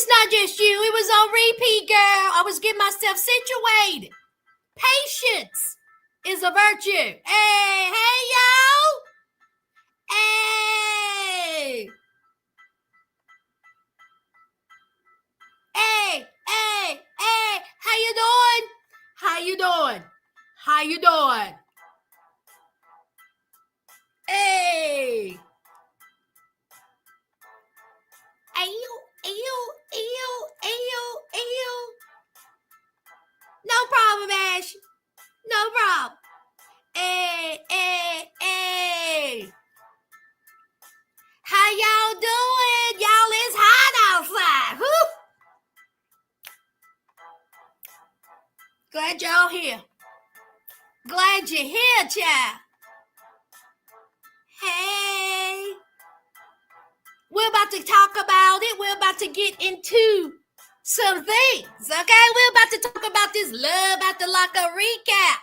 it's not just you. It was on repeat, girl. I was getting myself situated. Patience is a virtue. Hey, y'all. Hey. Hey. How you doing? How you doing? How you doing? Hey. Ew. No problem, Ash. No problem. Hey. How y'all doing? Y'all, it's hot outside. Whew. Glad y'all here. Glad you're here, child. Hey. We're about to talk about it. We're about to get into some things, okay? We're about to talk about this Love After Lockup recap.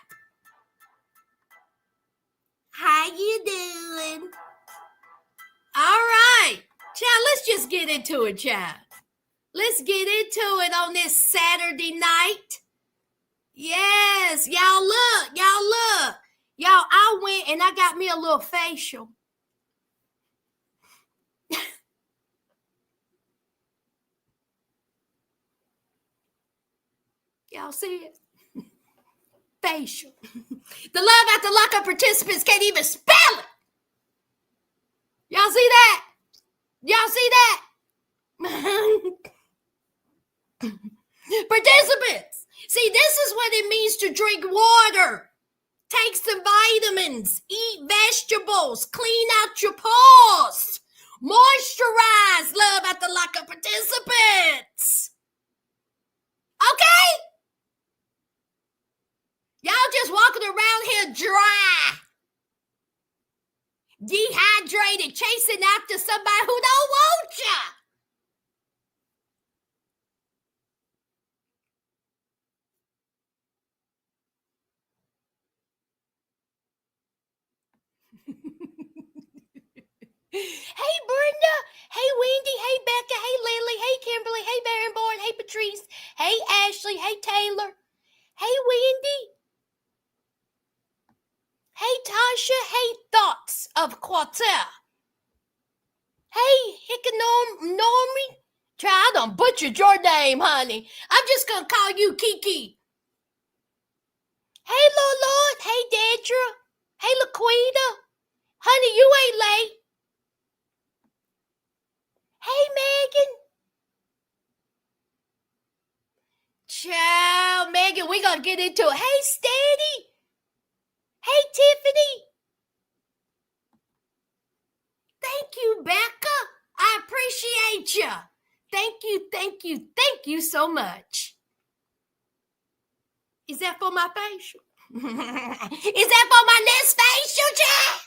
How you doing? All right. Child, let's just get into it, child. Let's get into it on this Saturday night. Yes, y'all look. Y'all, I went and I got me a little facial. Y'all see it? Facial. The Love After Lockup participants can't even spell it. Y'all see that? Participants, see, this is what it means to drink water. Take some vitamins, eat vegetables, clean out your pores, moisturize. Love After Lockup participants. Okay? Y'all just walking around here dry, dehydrated, chasing after somebody who don't want ya. Hey, Brenda. Hey, Wendy. Hey, Becca. Hey, Lily. Hey, Kimberly. Hey, Barenborn. Hey, Patrice. Hey, Ashley. Hey, Taylor. Hey, Wendy. Hey, Tasha. Hey, Thoughts of Quarter. Hey, Hickanormy. Try, I done butchered your name, honey. I'm just going to call you Kiki. Hey, Lord. Hey, Dedra. Hey, Laquita. Honey, you ain't late. Hey, Megan. Child, Megan, we gonna get into it. Hey, Steady. Hey, Tiffany. Thank you, Becca. I appreciate you. Thank you so much. Is that for my facial? Is that for my next facial, child?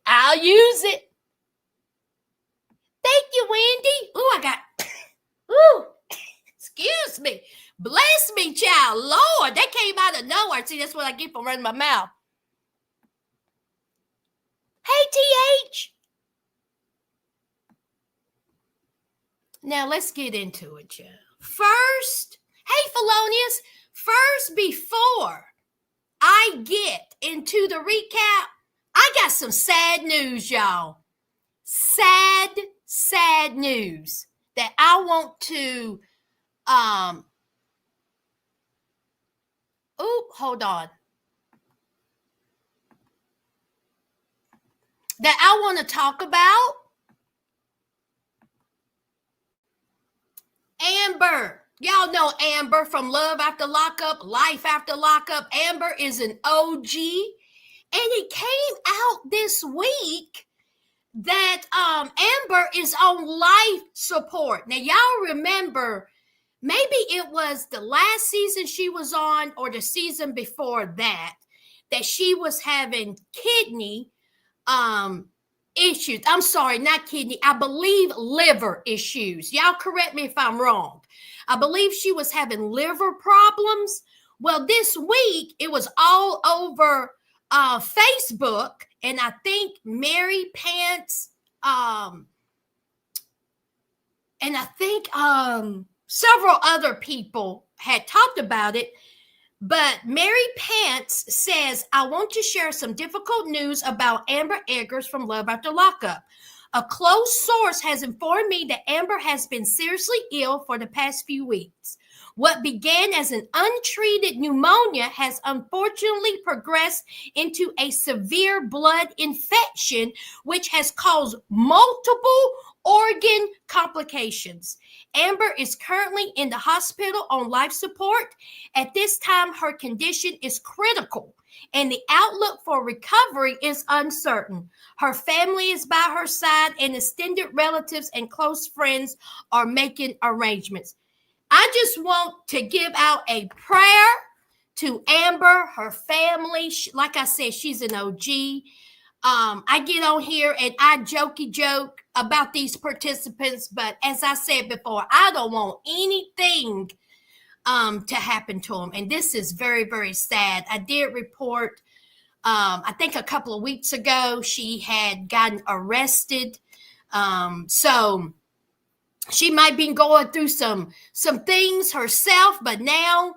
I'll use it. Thank you, Wendy. Excuse me. Bless me, child. Lord, that came out of nowhere. See, that's what I get for running my mouth. Hey, TH. Now, let's get into it, child. First, hey, Felonious. First, before I get into the recap, I got some sad news, y'all. Sad news that I want to, hold on. That I want to talk about. Amber. Y'all know Amber from Love After Lockup, Life After Lockup. Amber is an OG. And it came out this week that Amber is on life support. Now, y'all remember, maybe it was the last season she was on or the season before that she was having kidney issues. I'm sorry, not kidney. I believe liver issues. Y'all correct me if I'm wrong. I believe she was having liver problems. Well, this week it was all over Facebook, and I think Mary Pants and and I think several other people had talked about it. But Mary Pants says, I want to share some difficult news about Amber Eggers from Love After Lockup. A close source has informed me that Amber has been seriously ill for the past few weeks. What began as an untreated pneumonia has unfortunately progressed into a severe blood infection, which has caused multiple organ complications. Amber is currently in the hospital on life support. At this time, her condition is critical and the outlook for recovery is uncertain. Her family is by her side, and extended relatives and close friends are making arrangements. I just want to give out a prayer to Amber, her family. Like I said, she's an OG. I get on here and I jokey joke about these participants, but as I said before, I don't want anything to happen to them. And this is very, very sad. I did report, I think a couple of weeks ago, she had gotten arrested. So she might be going through some things herself, but now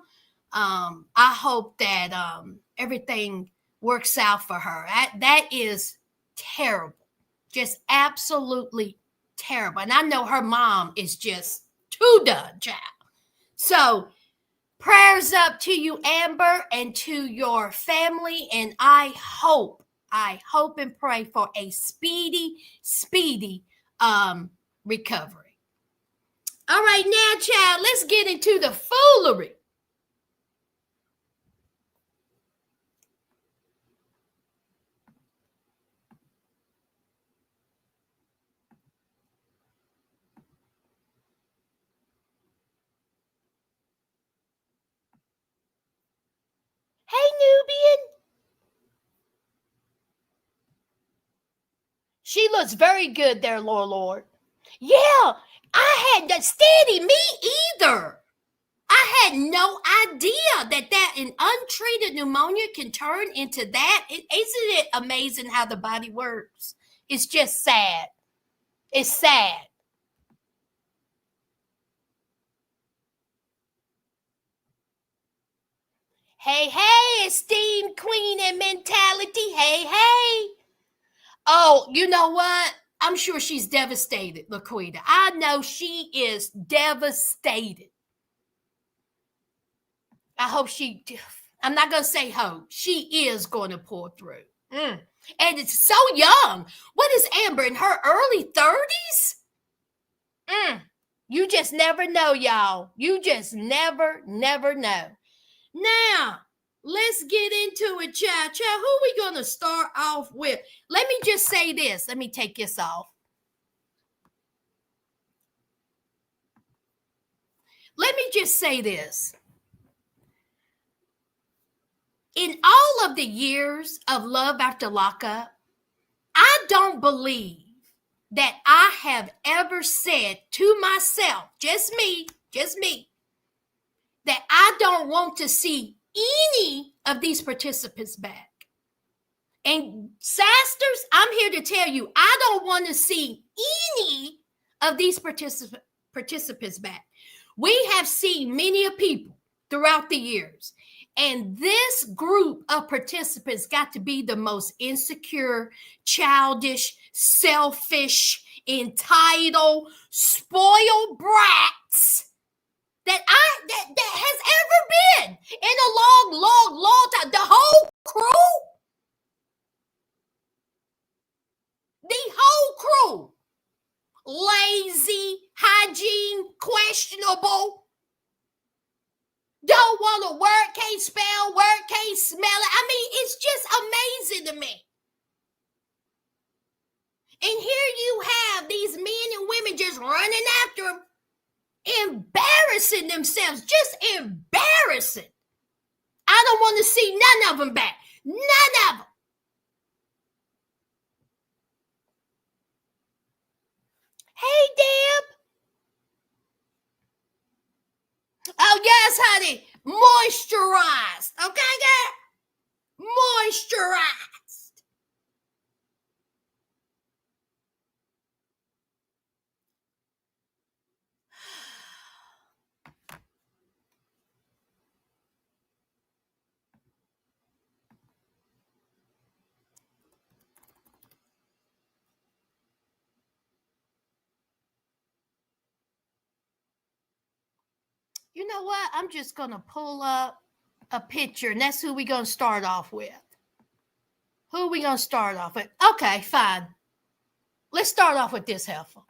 I hope that everything works out for her. That is terrible, just absolutely terrible. And I know her mom is just too done, child. So prayers up to you, Amber, and to your family. And I hope and pray for a speedy recovery. All right, now, child, let's get into the foolery. Hey, Nubian. She looks very good there, Lord. Yeah, I had that steady me either. I had no idea that an untreated pneumonia can turn into that. Isn't it amazing how the body works? It's just sad. It's sad. Hey, esteemed queen and mentality. Hey. Oh, you know what? I'm sure she's devastated, Laquita. I know she is devastated. I hope I'm not going to say hope. She is going to pull through. And it's so young. What is Amber, in her early 30s? You just never know, y'all. You just never know. Now, let's get into it, child. Who we going to start off with? Let me just say this. Let me take this off. Let me just say this. In all of the years of Love After Lockup, I don't believe that I have ever said to myself, just me, that I don't want to see any of these participants back. And Sasters, I'm here to tell you, I don't want to see any of these participants back. We have seen many people throughout the years, and this group of participants got to be the most insecure, childish, selfish, entitled, spoiled brats that has ever been in a long time. The whole crew. Lazy, hygiene questionable, don't want to work, can't spell, work, can't smell it. I mean, it's just amazing to me. And here you have these men and women just running after them, embarrassing themselves, just embarrassing. I don't want to see none of them back. None of them. Hey, Deb. Oh, yes, honey. Moisturized. Okay, girl? Moisturized. You know what? I'm just going to pull up a picture, and that's who we're going to start off with. Who are we going to start off with? Okay, fine. Let's start off with this heifer.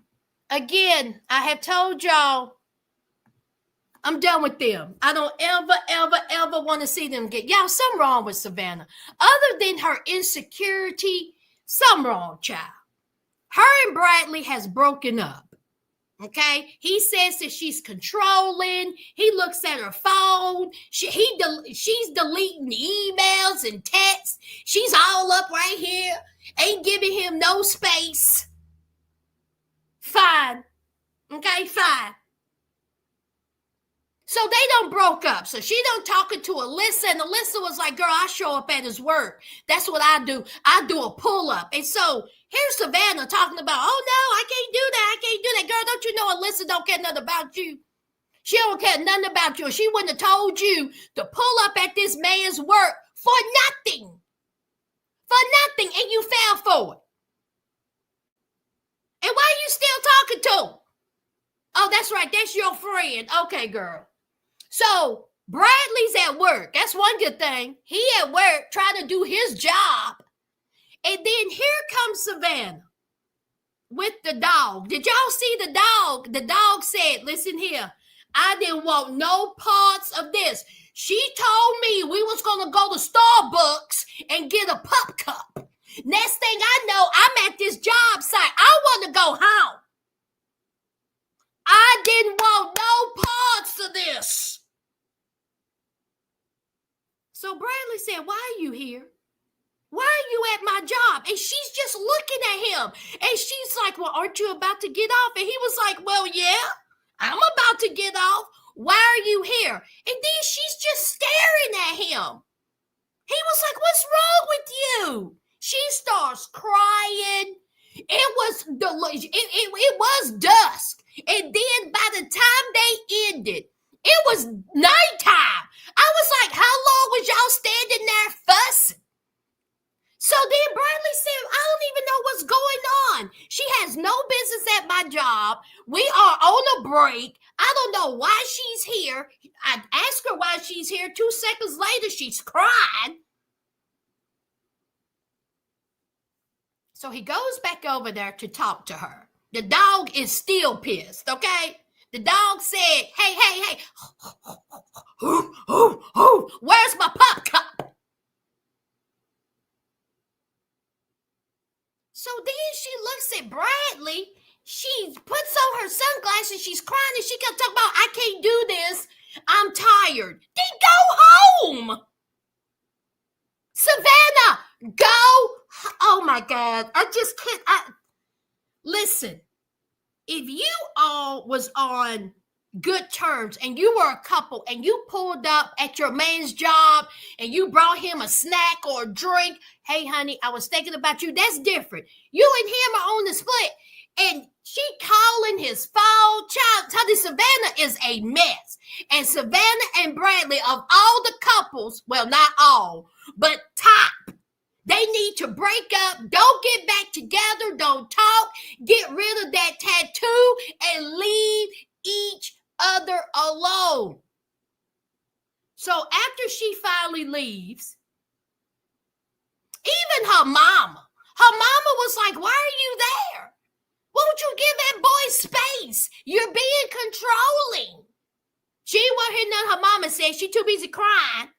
Again, I have told y'all I'm done with them. I don't ever want to see them get. Y'all, something wrong with Savannah. Other than her insecurity, something wrong, child. Her and Bradley has broken up. Okay, he says that she's controlling. He looks at her phone. She's deleting emails and texts. She's all up right here. Ain't giving him no space. Fine. Okay, fine. So they don't broke up. So she don't talking to Alyssa, and Alyssa was like, girl, I show up at his work. That's what I do. I do a pull-up. And so here's Savannah talking about, oh no, I can't do that. I can't do that. Girl, don't you know Alyssa don't care nothing about you? She don't care nothing about you. She wouldn't have told you to pull up at this man's work for nothing. For nothing. And you fell for it. And why are you still talking to him? Oh, that's right. That's your friend. Okay, girl. So Bradley's at work. That's one good thing. He at work trying to do his job. And then here comes Savannah with the dog. Did y'all see the dog? The dog said, listen here, I didn't want no parts of this. She told me we was going to go to Starbucks and get a pup cup. Next thing I know, I'm at this job site. I want to go home. I didn't want no parts of this. So Bradley said, why are you here? Why are you at my job? And she's just looking at him. And she's like, well, aren't you about to get off? And he was like, well, yeah, I'm about to get off. Why are you here? And then she's just staring at him. He was like, what's wrong with you? She starts crying. It was dusk. And then by the time they ended, it was nighttime. I was like, how long was y'all standing there fussing? So then Bradley said, I don't even know what's going on. She has no business at my job. We are on a break. I don't know why she's here. I asked her why she's here. 2 seconds later, she's crying. So he goes back over there to talk to her. The dog is still pissed, okay? The dog said, hey, where's my pup cup? So then she looks at Bradley. She puts on her sunglasses. She's crying and she kept talking about, I can't do this. I'm tired. Then go home. Savannah, go. Oh my God. I just can't. Listen, if you all was on good terms and you were a couple and you pulled up at your man's job and you brought him a snack or a drink, hey honey, I was thinking about you. That's different. You and him are on the split and she calling his phone. Child, honey, Savannah is a mess. And Savannah and Bradley, of all the couples, well, not all, but top, they need to break up. Don't get back together. Don't talk. Get rid of that tattoo and leave each other alone. So after she finally leaves, even her mama was like, why are you there? Won't you give that boy space? You're being controlling. She wasn't hearing nothing her mama said. She too busy crying.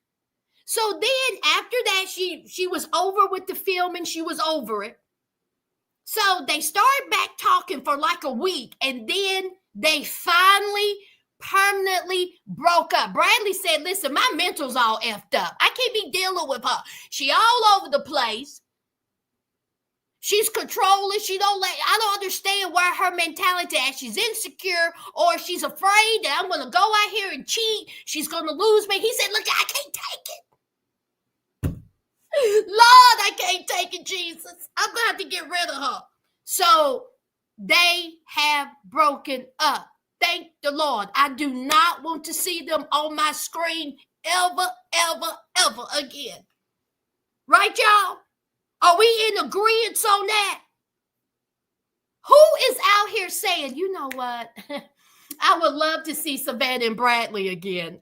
So then after that, she was over with the film and she was over it. So they started back talking for like a week and then they finally permanently broke up. Bradley said, listen, my mental's all effed up. I can't be dealing with her. She all over the place. She's controlling. I don't understand where her mentality is. She's insecure or she's afraid that I'm going to go out here and cheat. She's going to lose me. He said, look, I can't take it. Lord, I can't take it, Jesus. I'm going to have to get rid of her. So they have broken up. Thank the Lord. I do not want to see them on my screen ever again. Right, y'all? Are we in agreement on that? Who is out here saying, you know what? I would love to see Savannah and Bradley again.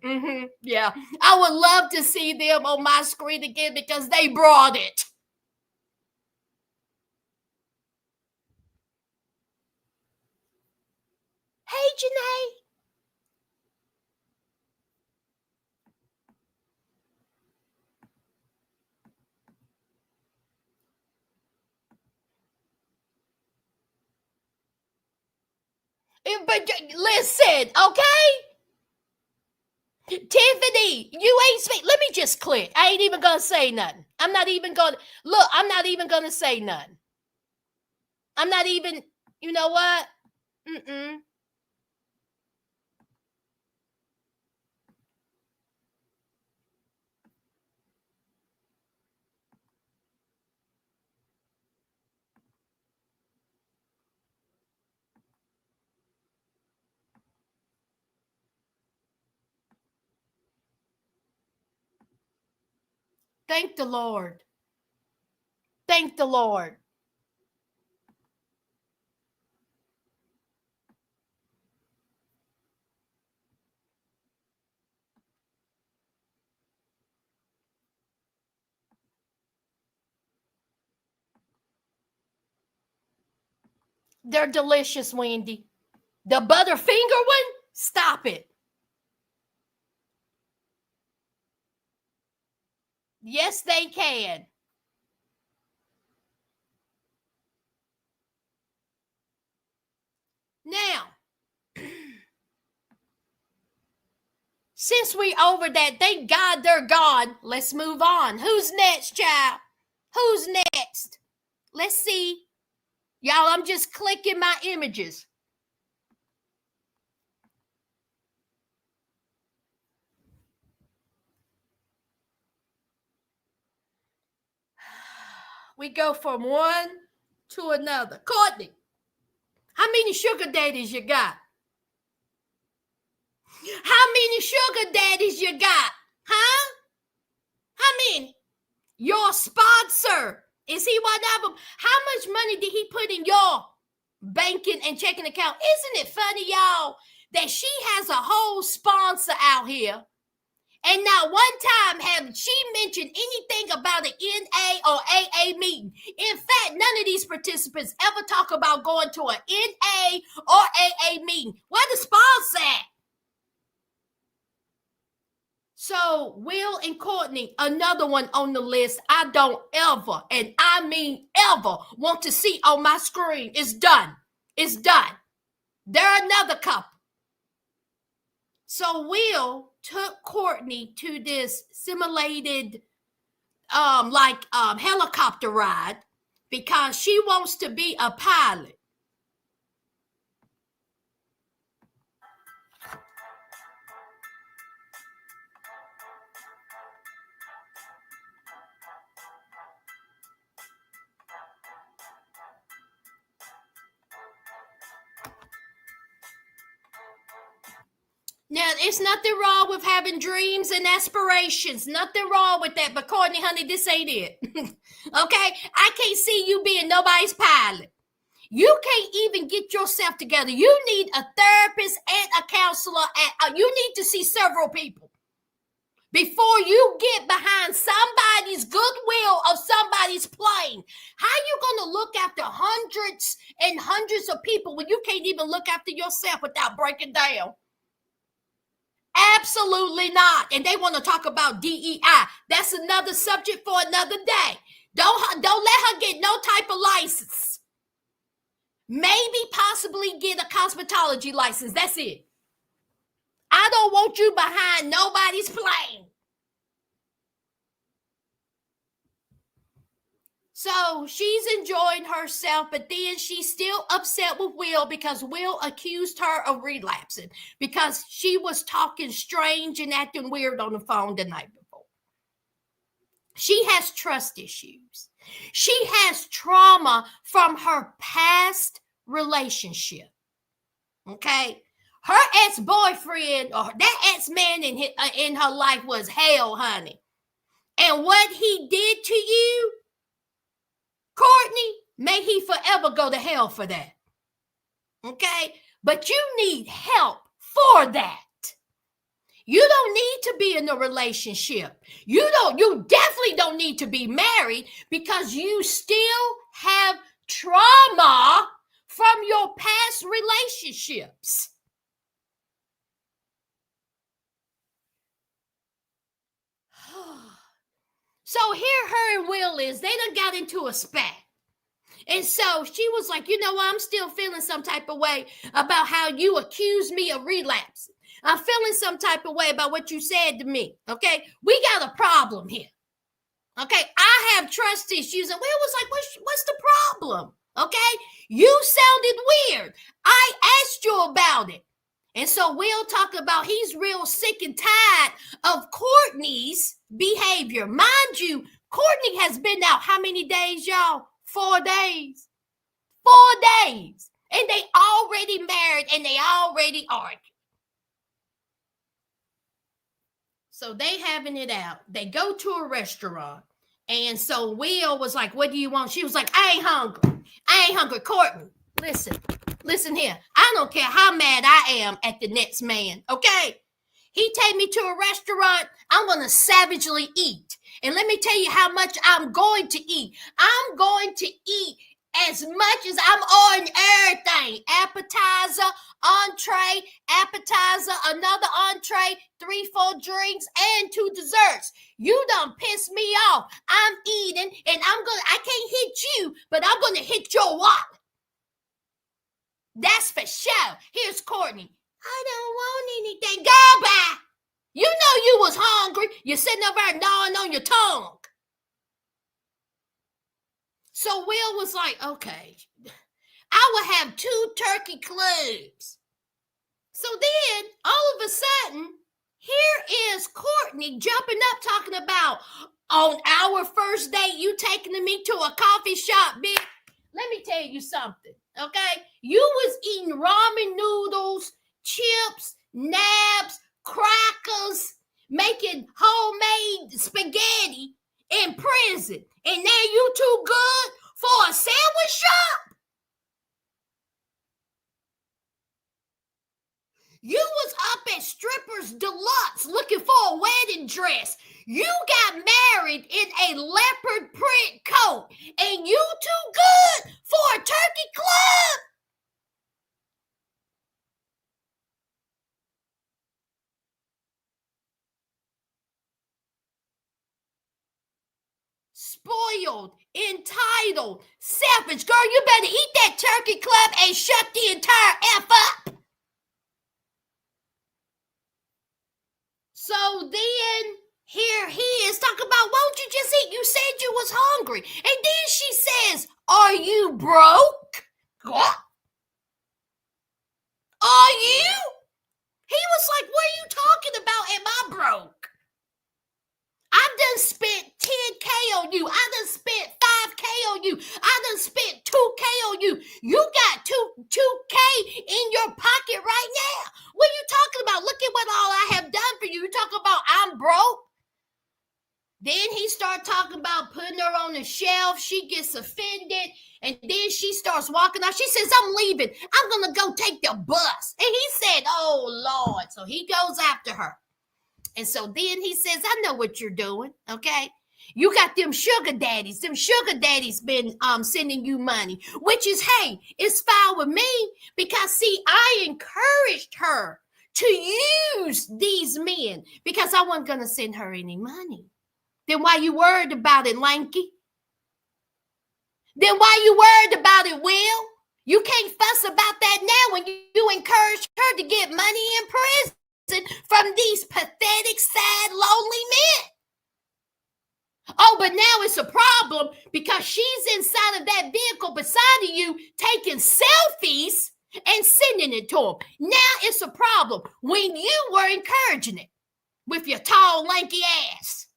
Yeah. I would love to see them on my screen again because they brought it. Hey, Janae. But listen, okay? Tiffany, you ain't speak. Let me just click. I ain't even gonna say nothing. I'm not even gonna look. I'm not even gonna say nothing. I'm not even. You know what? Mm-mm. Thank the Lord. Thank the Lord. They're delicious, Wendy. The Butterfinger one? Stop it. Yes, they can. Now, since we over that, thank God they're gone. Let's move on. Who's next, child? Who's next? Let's see. Y'all, I'm just clicking my images. We go from one to another. Courtney, how many sugar daddies you got? How many sugar daddies you got? Huh? How many? Your sponsor. Is he one of them? How much money did he put in your banking and checking account? Isn't it funny, y'all, that she has a whole sponsor out here? And not one time have she mentioned anything about an NA or AA meeting. In fact, none of these participants ever talk about going to an NA or AA meeting. Where the sponsor at? So, Will and Courtney, another one on the list I don't ever, and I mean ever, want to see on my screen. It's done. It's done. They're another couple. So, Will took Courtney to this simulated helicopter ride because she wants to be a pilot. Now, it's nothing wrong with having dreams and aspirations. Nothing wrong with that. But Courtney, honey, this ain't it. Okay? I can't see you being nobody's pilot. You can't even get yourself together. You need a therapist and a counselor. You need to see several people before you get behind somebody's goodwill of somebody's plane. How you going to look after hundreds and hundreds of people when you can't even look after yourself without breaking down? Absolutely not. And they want to talk about DEI. That's another subject for another day. Don't let her get no type of license. Maybe possibly get a cosmetology license. That's it. I don't want you behind nobody's plane. So she's enjoying herself, but then she's still upset with Will because Will accused her of relapsing because she was talking strange and acting weird on the phone the night before. She has trust issues. She has trauma from her past relationship. Okay? Her ex-boyfriend or that ex-man in her life was hell, honey. And what he did to you, Courtney, may he forever go to hell for that. Okay? But you need help for that. You don't need to be in a relationship. You definitely don't need to be married because you still have trauma from your past relationships. So here her and Will is, they done got into a spat. And so she was like, you know what, I'm still feeling some type of way about how you accused me of relapse. I'm feeling some type of way about what you said to me. Okay, we got a problem here. Okay, I have trust issues. And Will was like, what's the problem? Okay, you sounded weird. I asked you about it. And so Will talked about he's real sick and tired of Courtney's behavior. Mind you, Courtney has been out how many days, y'all? 4 days. 4 days. And they already married and they already argued. So they having it out. They go to a restaurant. And so Will was like, what do you want? She was like, I ain't hungry. I ain't hungry. Courtney, listen here. I don't care how mad I am at the next man, okay? He take me to a restaurant, I'm going to savagely eat. And let me tell you how much I'm going to eat. I'm going to eat as much as I'm on everything. Appetizer, entree, appetizer, another entree, 3-4 drinks, and 2 desserts. You done piss me off. I'm eating, and I can't hit you, but I'm going to hit your wallet. That's for sure. Here's Courtney. I don't want anything. Go back. You know you was hungry. You're sitting over there gnawing on your tongue. So Will was like, okay, I will have 2 turkey clubs. So then, all of a sudden, here is Courtney jumping up talking about, on our first date, you taking me to a coffee shop, bitch. Let me tell you something, okay? You was eating ramen noodles, chips, nabs, crackers, making homemade spaghetti in prison. And now you too good for a sandwich shop? You was up at Strippers Deluxe looking for a wedding dress. You got married in a leopard print coat. And you too good for a turkey club? Spoiled, entitled, selfish. Girl, you better eat that turkey club and shut the entire F up. So then here he is talking about, won't you just eat? You said you was hungry. And then she says, are you broke? What? Are you? He was like, what are you talking about? Am I broke? I done spent 10K on you. I done spent 5K on you. I done spent 2K on you. You got 2K in your pocket right now. What are you talking about? Look at what all I have done for you. You talking about I'm broke? Then he started talking about putting her on the shelf. She gets offended. And then she starts walking off. She says, I'm leaving. I'm going to go take the bus. And he said, oh, Lord. So he goes after her. And so then he says, I know what you're doing, okay? You got them sugar daddies. Them sugar daddies been sending you money, which is, hey, it's fine with me because, see, I encouraged her to use these men because I wasn't going to send her any money. Then why you worried about it, Lanky? Then why you worried about it, Will? You can't fuss about that now when you encourage her to get money in prison from these pathetic, sad, lonely men. Oh, but now it's a problem because she's inside of that vehicle beside of you taking selfies and sending it to him. Now it's a problem when you were encouraging it with your tall, lanky ass.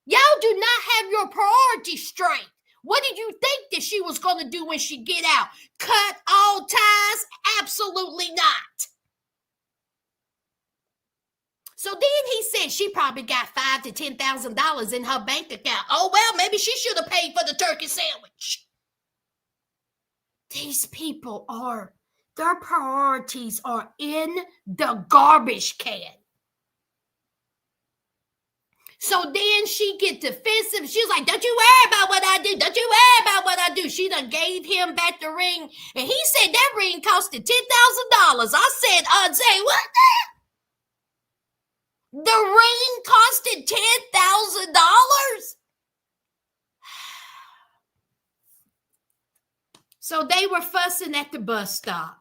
Y'all do not have your priorities straight. What did you think that she was going to do when she get out? Cut all ties? Absolutely not. So then he said she probably got $5,000 to $10,000 in her bank account. Oh, well, maybe she should have paid for the turkey sandwich. These people are Their priorities are in the garbage can. So then she get defensive. She's like, don't you worry about what I do. Don't you worry about what I do. She done gave him back the ring. And he said that ring costed $10,000. I said, say what? The ring costed $10,000? So they were fussing at the bus stop,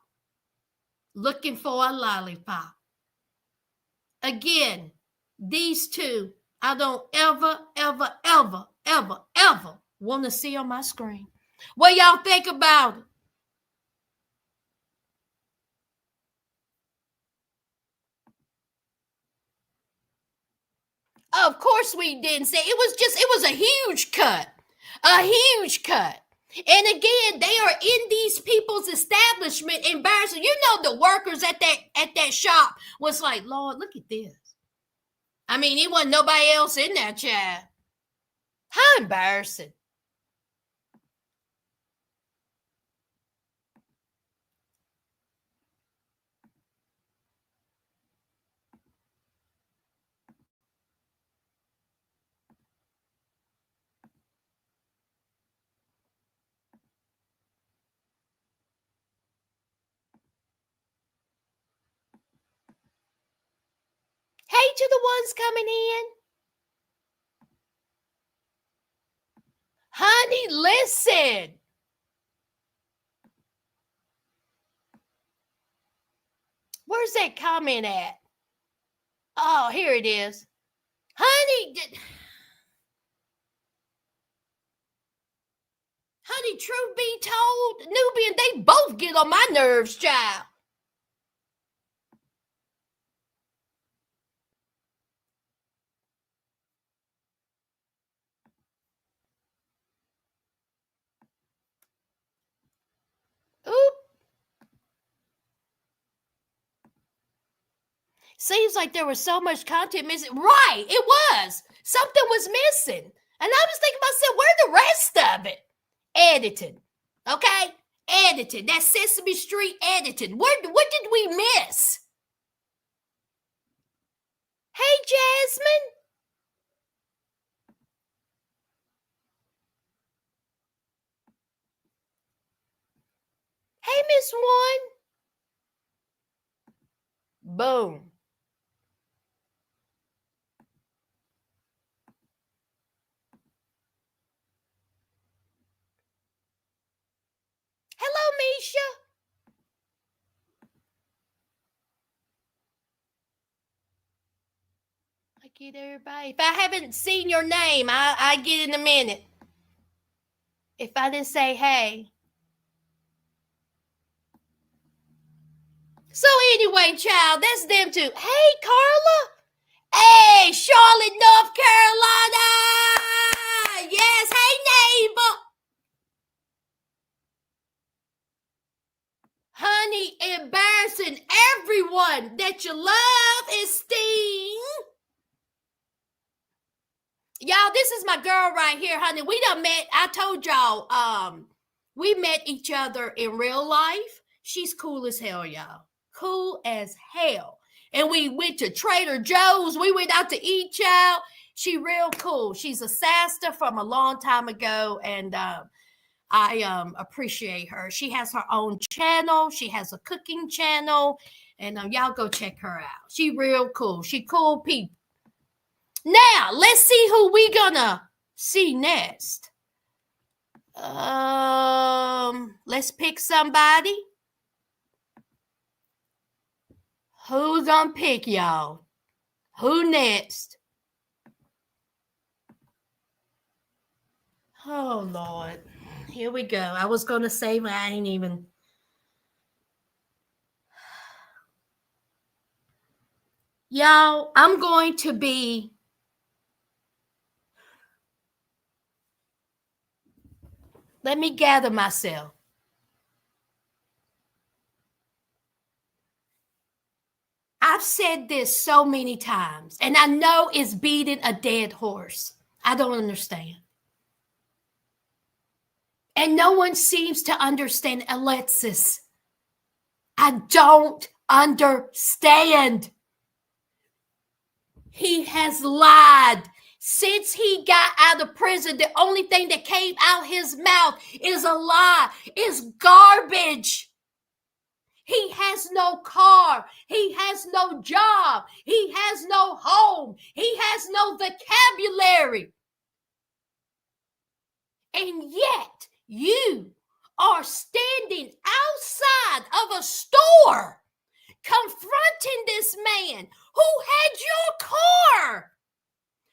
looking for a lollipop. Again, these two, I don't ever want to see on my screen. What y'all think about it? Of course we didn't say it was a huge cut. A huge cut. And again, they are in these people's establishment embarrassing. You know, the workers at that shop was like, Lord, look at this. I mean, it wasn't nobody else in there, child. How embarrassing. Hey to the ones coming in. Honey, listen. Where's that comment at? Oh, here it is. Honey, truth be told, Nubian, they both get on my nerves, child. Oop. Seems like there was so much content missing. Right, it was. Something was missing. And I was thinking myself, where's the rest of it? Editing. Okay? Editing. That Sesame Street editing. What did we miss? Hey, Jasmine. Hey, Miss One. Boom. Hello, Misha. I get everybody. If I haven't seen your name, I get in a minute. If I didn't say hey. So anyway, child, that's them too. Hey, Carla. Hey, Charlotte, North Carolina. Yes, hey, neighbor. Honey, embarrassing everyone that you love, esteem. Y'all, this is my girl right here, honey. We done met. I told y'all, we met each other in real life. She's cool as hell, y'all. Cool as hell. And we went to Trader Joe's. We went out to eat, child. She real cool. She's a sister from a long time ago, and I appreciate her. She has her own channel. She has a cooking channel, and y'all go check her out. She real cool. She cool people. Now let's see who we gonna see next. Let's pick somebody. Who's gonna pick, y'all? Who next? Oh, Lord. Here we go. I was going to say, but I ain't even. Y'all, I'm going to be. Let me gather myself. I've said this so many times, and I know it's beating a dead horse. I don't understand. And no one seems to understand Alexis. I don't understand. He has lied. Since he got out of prison, the only thing that came out his mouth is a lie. It's garbage. He has no car. He has no job. He has no home. He has no vocabulary. And yet you are standing outside of a store confronting this man who had your car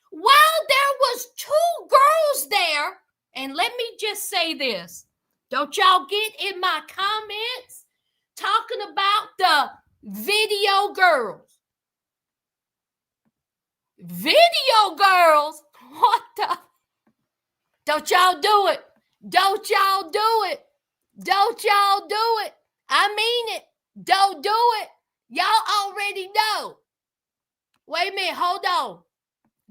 while there was two girls there. And let me just say this. Don't y'all get in my comments talking about the video girls. Video girls? What the? Don't y'all do it. Don't y'all do it. Don't y'all do it. I mean it. Don't do it. Y'all already know. Wait a minute. Hold on.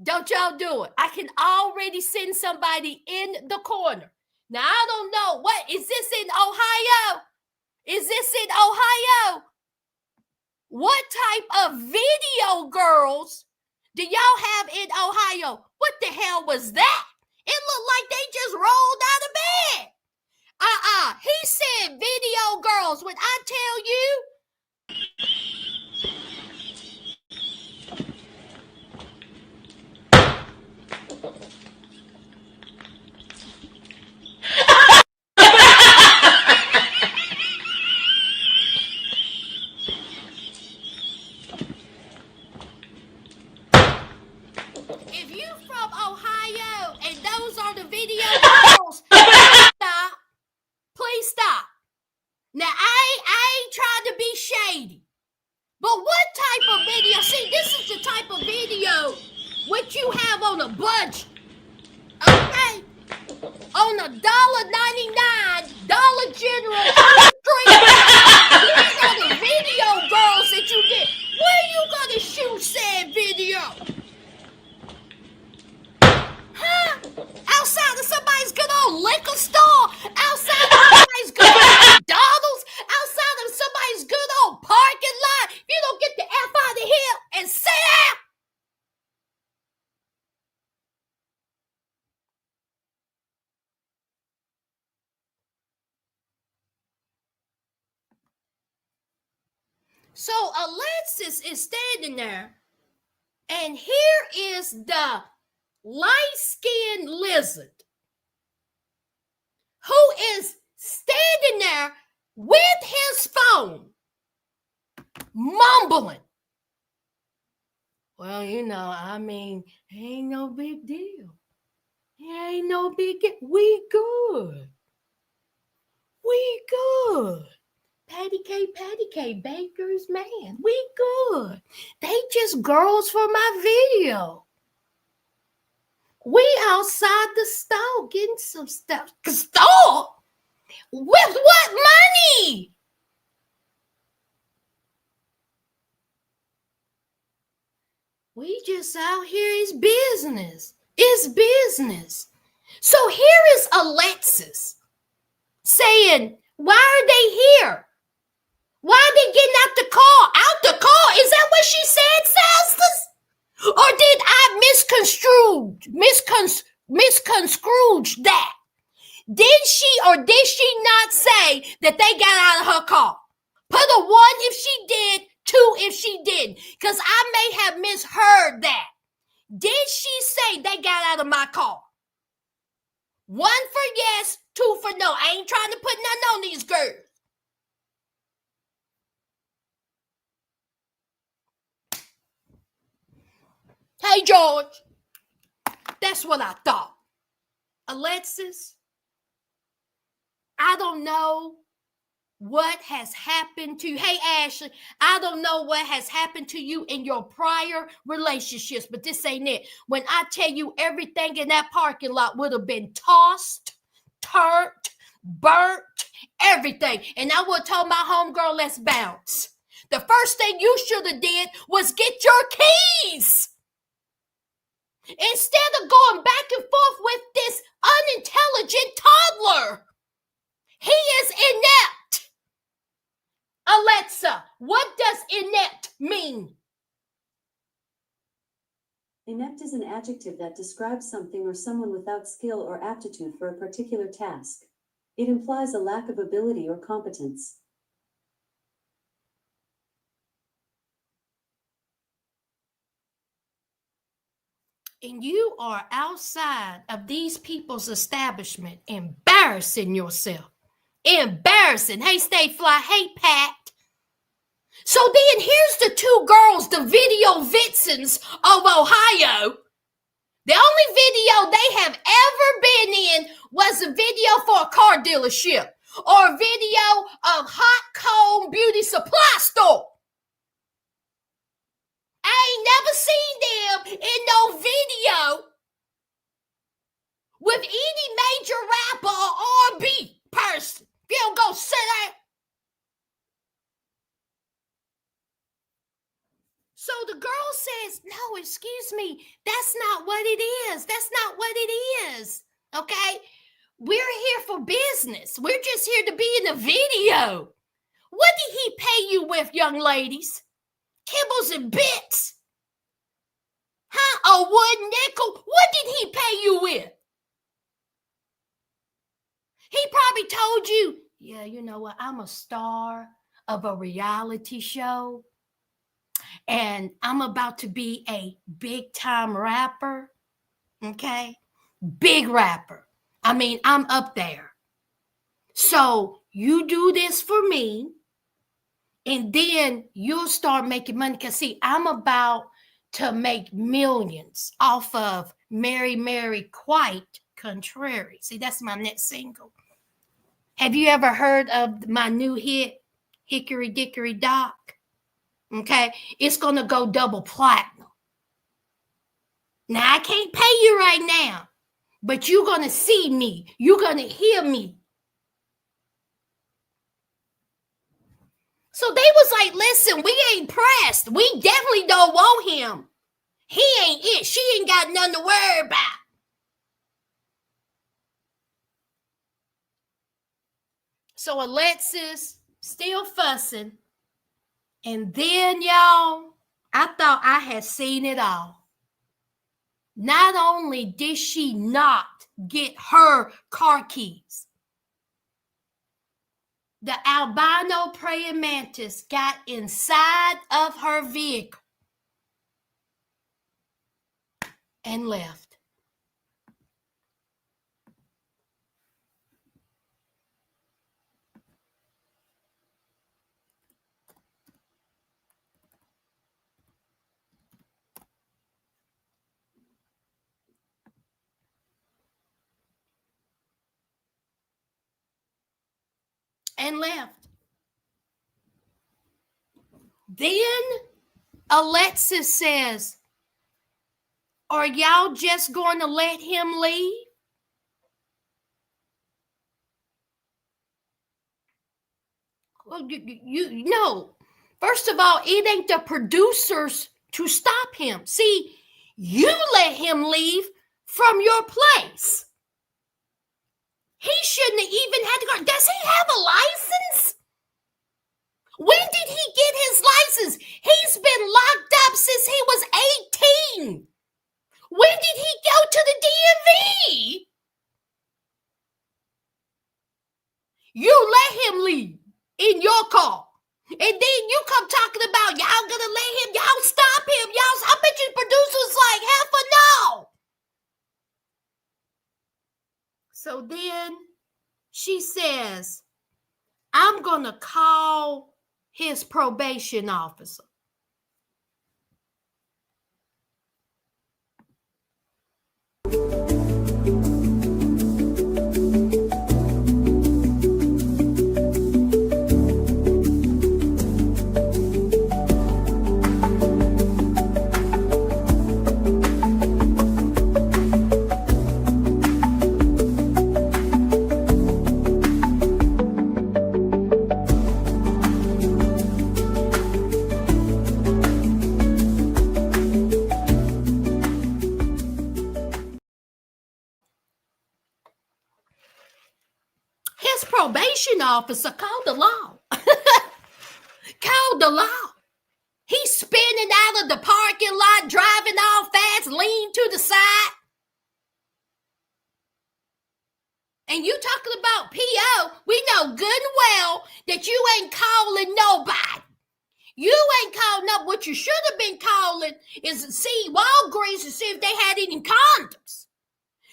Don't y'all do it. I can already send somebody in the corner. Now, I don't know. What? Is this in Ohio? Is this in Ohio? What type of video girls do y'all have in Ohio? What the hell was that? It looked like they just rolled out of bed. He said video girls. When I tell you, if you from Ohio and those are the video girls, stop. Please stop. Now, I ain't trying to be shady, but what type of video? See, this is the type of video what you have on a budget, okay? On a $1.99 Dollar General street. These are the video girls that you get. Where you gonna shoot said video? Huh? Outside of somebody's good old liquor store? Outside of somebody's good old McDonald's? Outside of somebody's good old parking lot? You don't get the F out of here and sit down. So Alexis is standing there, and here is the light-skinned lizard who is standing there with his phone, mumbling. Well, I mean, ain't no big deal. Ain't no big deal. We good. We good. Patty K, Baker's man. We good. They just girls for my video. We outside the store getting some stuff. Store? With what money? We just out here. It's business. It's business. So here is Alexis saying, why are they here? Why are they getting out the car? Out the car? Is that what she said, Sisters? Or did I misconstrued that? Did she or did she not say that they got out of her car? Put a 1 if she did, 2 if she didn't. Because I may have misheard that. Did she say they got out of my car? 1 for yes, 2 for no. I ain't trying to put nothing on these girls. Hey, George. That's what I thought. Alexis, I don't know what has happened to you. Hey, Ashley, I don't know what has happened to you in your prior relationships, but this ain't it. When I tell you everything in that parking lot would have been tossed, turned, burnt, everything. And I would have told my homegirl, let's bounce. The first thing you should have did was get your keys. Instead of going back and forth with this unintelligent toddler. He is inept. Alexa, what does inept mean? Inept is an adjective that describes something or someone without skill or aptitude for a particular task. It implies a lack of ability or competence. And you are outside of these people's establishment embarrassing yourself. Embarrassing. Hey, Stay Fly. Hey, Pat. So then here's the two girls, the video vixens of Ohio. The only video they have ever been in was a video for a car dealership or a video of hot comb beauty supply store. I ain't never seen them in no video with any major rapper or R&B person. If you don't go sit down. So the girl says, no, excuse me, that's not what it is. That's not what it is. Okay? We're here for business. We're just here to be in the video. What did he pay you with, young ladies? Kibbles and bits? Huh? A wood nickel? What did he pay you with? He probably told you, yeah, you know what? I'm a star of a reality show. And I'm about to be a big time rapper. Okay? Big rapper. I mean, I'm up there. So you do this for me, and then you'll start making money. Because, see, I'm about to make millions off of Mary, Mary, Quite Contrary. See, that's my next single. Have you ever heard of my new hit, Hickory Dickory Dock? Okay, it's going to go double platinum. Now, I can't pay you right now, but you're going to see me. You're going to hear me. So they was like, listen, we ain't pressed. We definitely don't want him. He ain't it. She ain't got nothing to worry about. So Alexis still fussing. And then, y'all, I thought I had seen it all. Not only did she not get her car keys, the albino praying mantis got inside of her vehicle and left. And left. Then Alexis says, are y'all just going to let him leave? Well, you know, first of all, it ain't the producers to stop him. See, you let him leave from your place. He shouldn't have even had to go. Does he have a license? When did he get his license? He's been locked up since he was 18. When did he go to the DMV? You let him leave in your car. And then you come talking about y'all gonna let him, y'all stop him. Y'all, I bet you producers like half a no. So then she says, I'm gonna call his probation officer. His probation officer called the law. the law. He's spinning out of the parking lot, driving all fast, lean to the side. And you talking about P.O., we know good and well that you ain't calling nobody. You ain't calling up. What you should have been calling is see Walgreens to see if they had any condoms.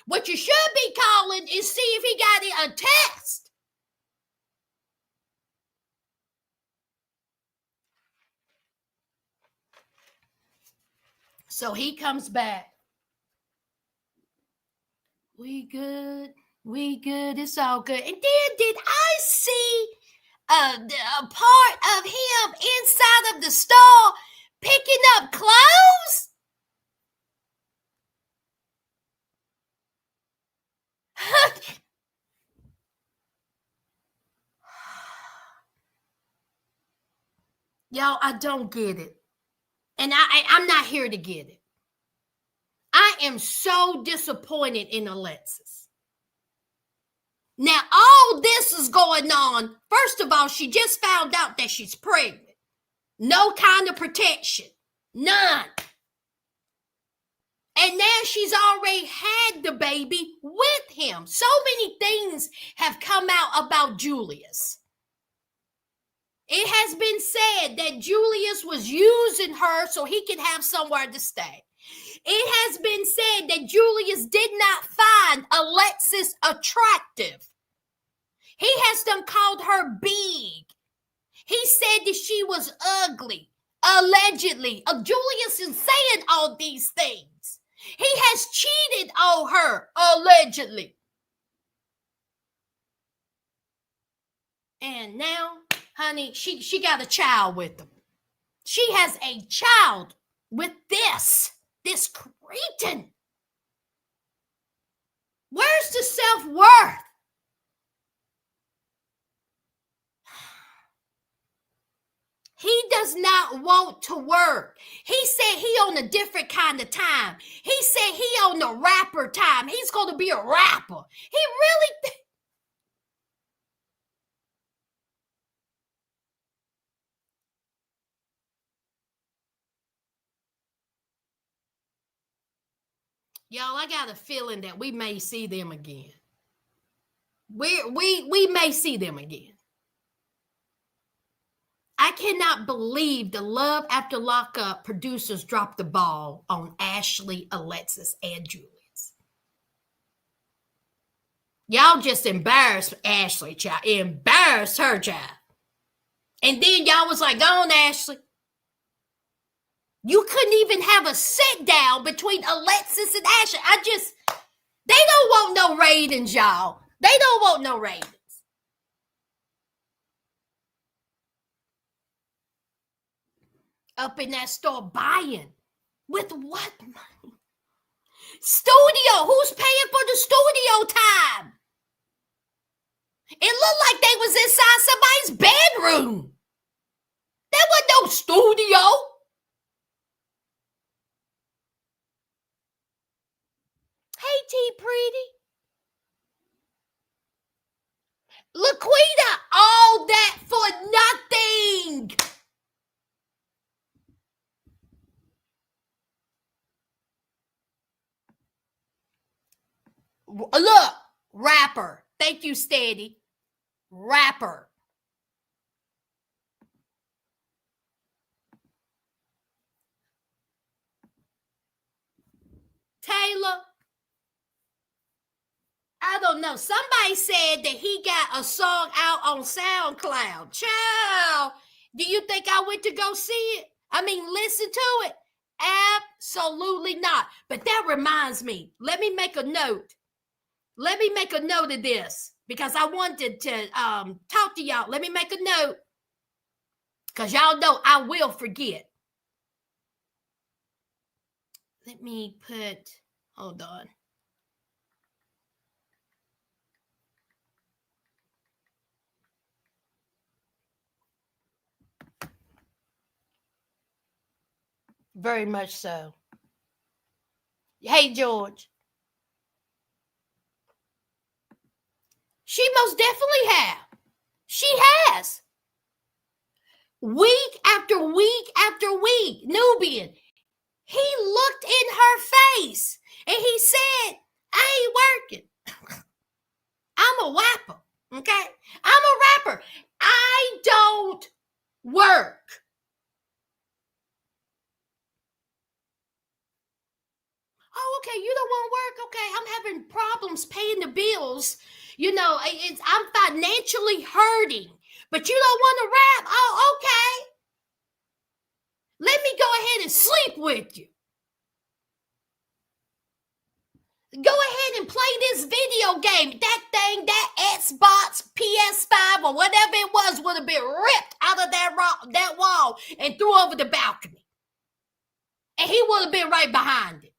What you should be calling is see if he got a test. So he comes back. We good. It's all good. And then did I see a part of him inside of the store picking up clothes? Y'all, I don't get it. And I'm not here to get it. I am so disappointed in Alexis. Now, all this is going on. First of all, she just found out that she's pregnant. No kind of protection. None. And now she's already had the baby with him. So many things have come out about Julius. It has been said that Julius was using her so he could have somewhere to stay. It has been said that Julius did not find Alexis attractive. He has done called her big. He said that she was ugly, allegedly. Julius is saying all these things. He has cheated on her, allegedly. And now, honey, she got a child with him. She has a child with this cretin. Where's the self-worth? He does not want to work. He said he on a different kind of time. He said he on the rapper time. He's going to be a rapper. He really... Y'all, I got a feeling that we may see them again. We may see them again. I cannot believe the Love After Lockup producers dropped the ball on Ashley, Alexis, and Julius. Y'all just embarrassed Ashley, child. Embarrassed her, child. And then y'all was like, go on, Ashley. You couldn't even have a sit down between Alexis and Ashley. They don't want no ratings, y'all. They don't want no ratings. Up in that store buying. With what money? Studio. Who's paying for the studio time? It looked like they was inside somebody's bedroom. There was no studio. Hey, T Pretty. Laquita, all that for nothing. Look, rapper. Thank you, Steady. Rapper. Taylor. I don't know. Somebody said that he got a song out on SoundCloud. Child, do you think I went to go see it? I mean, listen to it. Absolutely not. But that reminds me. Let me make a note. Let me make a note of this because I wanted to talk to y'all. Let me make a note because y'all know I will forget. Let me put, hold on. Very much so. Hey, George. She most definitely have. She has. week after week after week. Nubian, he looked in her face and he said, I ain't working. I'm a rapper, okay? I'm a rapper. I don't work. Oh, okay, you don't want to work. Okay, I'm having problems paying the bills. I'm financially hurting, but you don't want to rap. Oh, okay. Let me go ahead and sleep with you. Go ahead and play this video game. That thing, that Xbox, PS5, or whatever it was, would have been ripped out of that wall and threw over the balcony. And he would have been right behind it.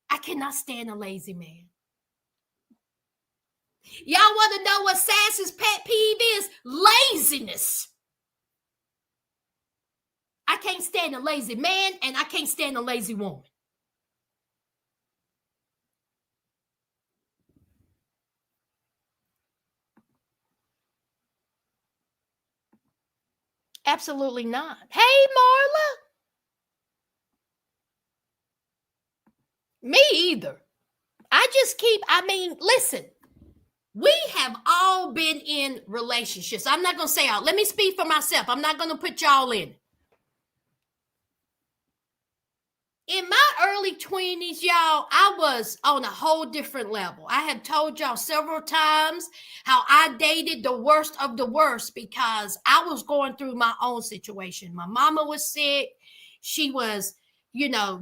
I cannot stand a lazy man. Y'all want to know what Sass's pet peeve is? Laziness. I can't stand a lazy man, and I can't stand a lazy woman. Absolutely not. Hey, Marla. Me either. Listen, we have all been in relationships. I'm not going to say all. Let me speak for myself. I'm not going to put y'all in. In my early 20s, y'all, I was on a whole different level. I have told y'all several times how I dated the worst of the worst because I was going through my own situation. My mama was sick. She was,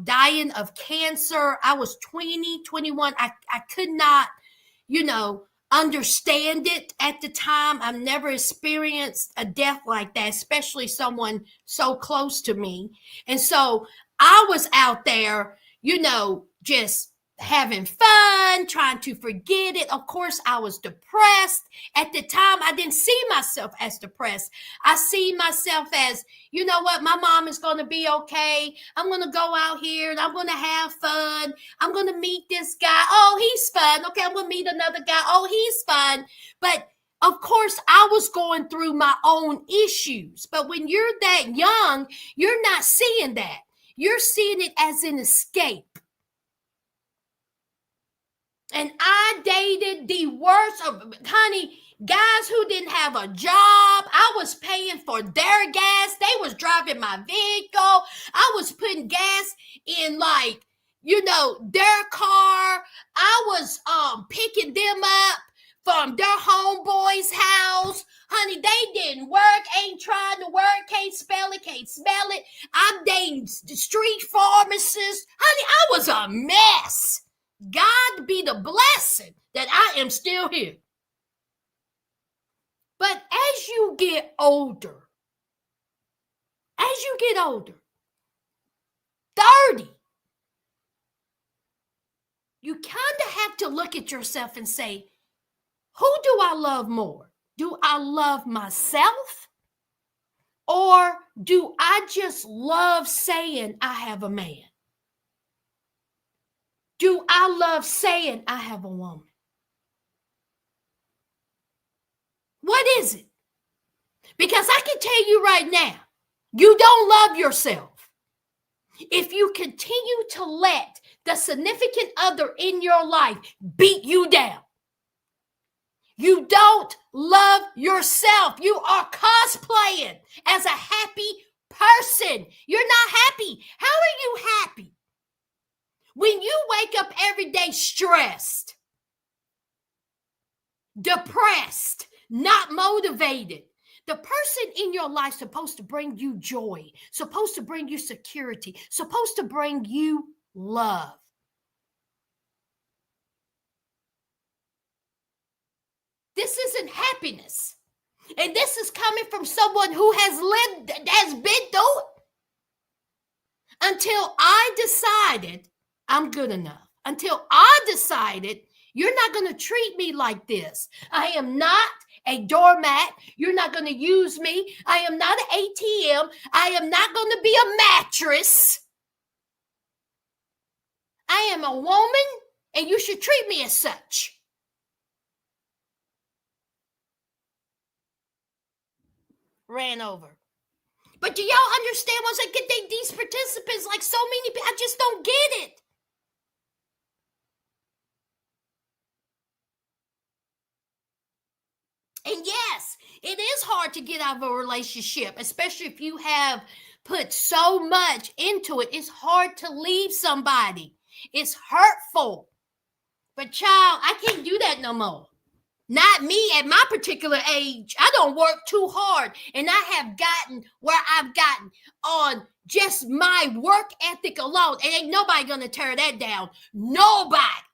dying of cancer. I was 20, 21. I could not, understand it at the time. I've never experienced a death like that, especially someone so close to me. And so I was out there, just having fun, trying to forget it. Of course, I was depressed. At the time, I didn't see myself as depressed. I see myself as, you know what, my mom is going to be okay. I'm going to go out here and I'm going to have fun. I'm going to meet this guy. Oh, he's fun. Okay, I'm going to meet another guy. Oh, he's fun. But of course, I was going through my own issues. But when you're that young, you're not seeing that. You're seeing it as an escape. And I dated the worst of, honey, guys who didn't have a job. I was paying for their gas. They was driving my vehicle. I was putting gas in their car. I was picking them up from their homeboy's house. Honey, they didn't work, ain't trying to work, can't spell it, can't smell it. I'm dating street pharmacists. Honey, I was a mess. God be the blessing that I am still here. But as you get older, 30, you kind of have to look at yourself and say, who do I love more? Do I love myself? Or do I just love saying I have a man? Do I love saying I have a woman? What is it? Because I can tell you right now, you don't love yourself if you continue to let the significant other in your life beat you down. You don't love yourself. You are cosplaying as a happy person. You're not happy. How are you happy? When you wake up every day stressed, depressed, not motivated. The person in your life supposed to bring you joy, supposed to bring you security, supposed to bring you love. This isn't happiness. And this is coming from someone who has been through it. Until I decided I'm good enough. Until I decided you're not going to treat me like this. I am not a doormat. You're not going to use me. I am not an ATM. I am not going to be a mattress. I am a woman, and you should treat me as such. Ran over. But do y'all understand once I get these participants, like so many people, I just don't get it. And yes, it is hard to get out of a relationship, especially if you have put so much into it. It's hard to leave somebody. It's hurtful. But child, I can't do that no more. Not me at my particular age. I don't work too hard. And I have gotten where I've gotten on just my work ethic alone. And ain't nobody gonna tear that down. Nobody.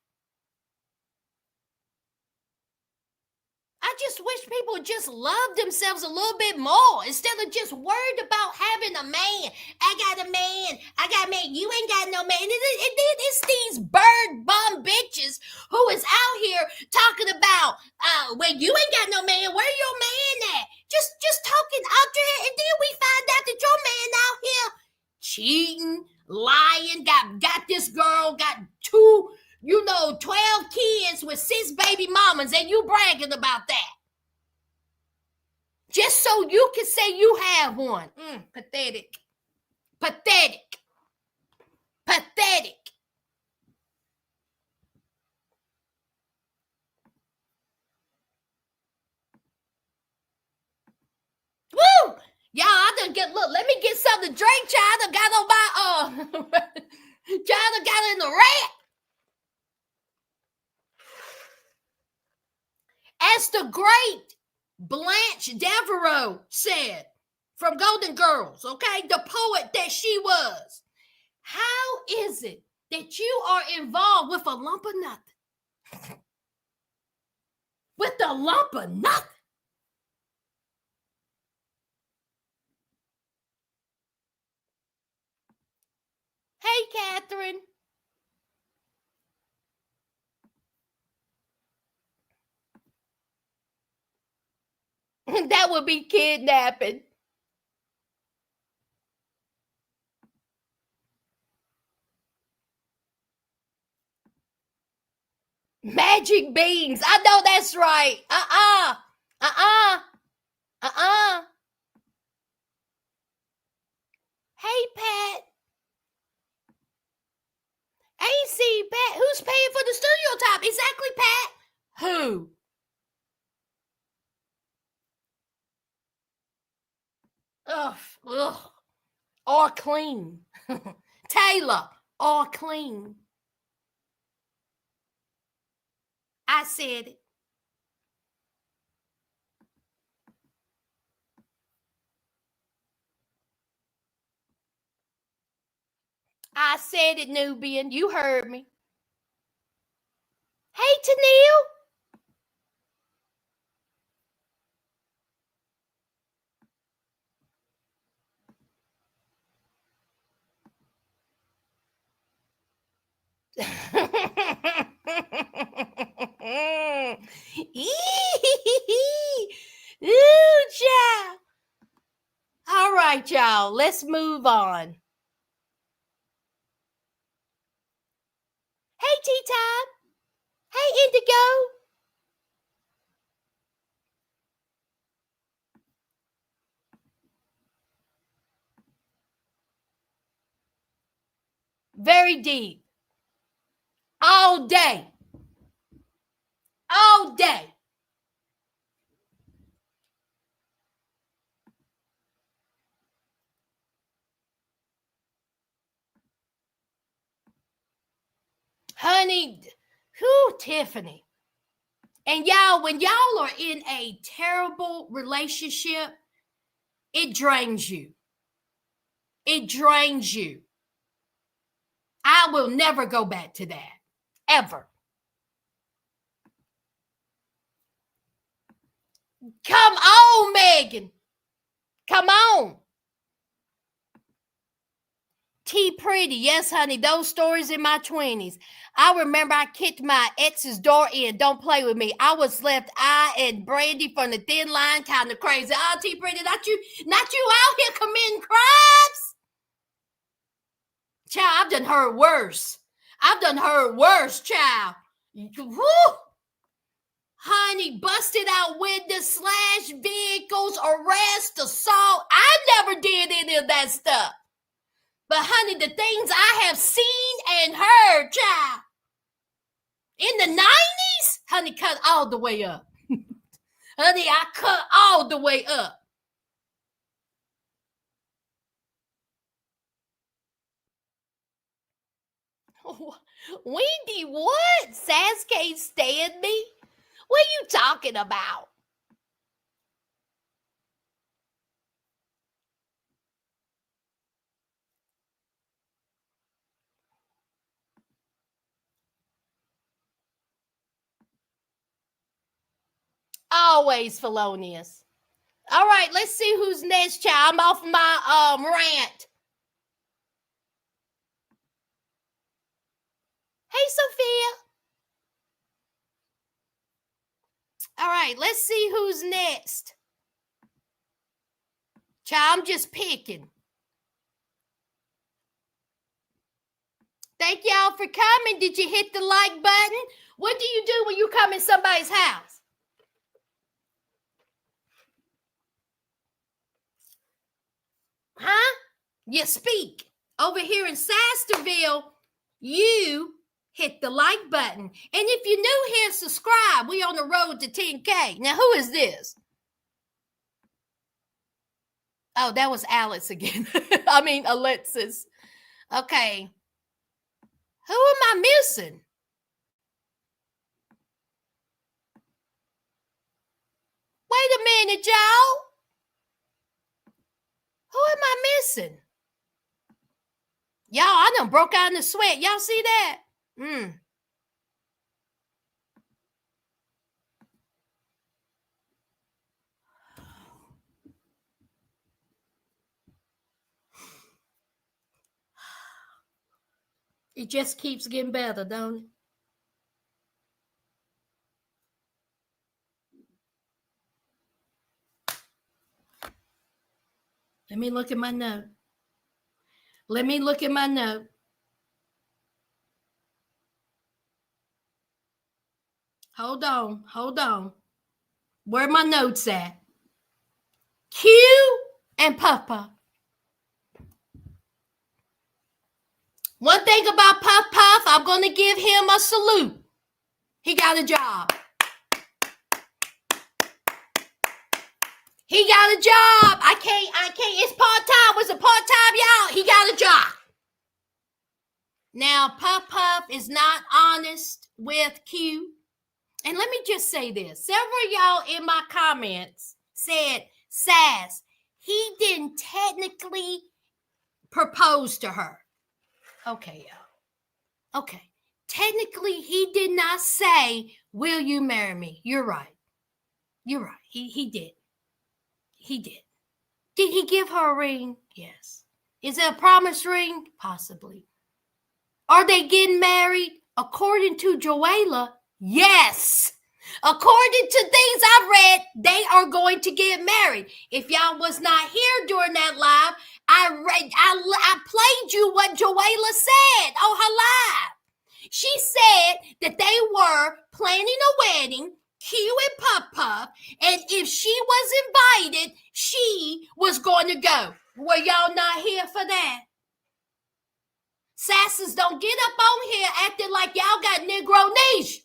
I just wish people would just love themselves a little bit more instead of just worried about having a man. I got a man. I got a man. You ain't got no man. It's these bird bum bitches who is out here talking about, well, you ain't got no man. Where your man at? Just talking out there, and then we find out that your man out here cheating, lying, got this girl, got 12 kids with 6 baby mamas, and you bragging about that. Just so you can say you have one. Pathetic. Pathetic. Pathetic. Woo! Y'all, let me get something to drink, child. I got on my, child, I got in the rat. As the great Blanche Devereaux said from Golden Girls, okay, the poet that she was, how is it that you are involved with a lump of nothing? With a lump of nothing. Hey, Catherine. That would be kidnapping. Magic beans. I know that's right. Hey, Pat. I ain't seen Pat. Who's paying for the studio time? Exactly, Pat. Who? Ugh. Or clean. Taylor. Or clean. I said it. I said it, Nubian. You heard me. Hey, Tennille. Ooh, child. All right, y'all. Let's move on. Hey, Tea Time. Hey, Indigo. Very deep. All day. All day. Honey, whew, Tiffany. And y'all, when y'all are in a terrible relationship, it drains you. It drains you. I will never go back to that. Ever. Come on, Megan. Come on. T Pretty. Yes, honey. Those stories in my 20s. I remember I kicked my ex's door in. Don't play with me. I was left and Brandy from the thin line kind of crazy. Oh, T Pretty, not you out here committing crimes. Child, I've done heard worse. Child. Woo. Honey, busted out windows, slash vehicles, arrest, assault. I never did any of that stuff. But honey, the things I have seen and heard, child, in the 90s, honey, cut all the way up. Honey, I cut all the way up. Wendy, what? Sass can't stand me? What are you talking about? Always felonious. All right, let's see who's next, child. I'm off my rant. Hey, Sophia. All right, let's see who's next. Child, I'm just picking. Thank y'all for coming. Did you hit the like button? What do you do when you come in somebody's house? Huh? You speak. Over here in Sasterville, you hit the like button. And if you're new here, subscribe. We on the road to 10K. Now, who is this? Oh, that was Alex again. I mean, Alexis. Okay. Who am I missing? Wait a minute, y'all. Who am I missing? Y'all, I done broke out in the sweat. Y'all see that? It just keeps getting better, don't it? Let me look at my note. Let me look at my note. Hold on. Where are my notes at? Q and Puff Puff. One thing about Puff Puff, I'm going to give him a salute. He got a job. He got a job. I can't. It's part-time. Was it part-time, y'all? He got a job. Now, Puff Puff is not honest with Q. And let me just say this. Several of y'all in my comments said, Sass, he didn't technically propose to her. Okay, y'all. Okay. Technically, he did not say, will you marry me? You're right. You're right. He did. He did. Did he give her a ring? Yes. Is it a promise ring? Possibly. Are they getting married? According to Joella, yes. According to things I've read, they are going to get married. If y'all was not here during that live, I played you what Joella said on her live. She said that they were planning a wedding, Q and Puff Puff, and if she was invited, she was going to go. Were y'all not here for that? Sassers, don't get up on here acting like y'all got Negro Nation.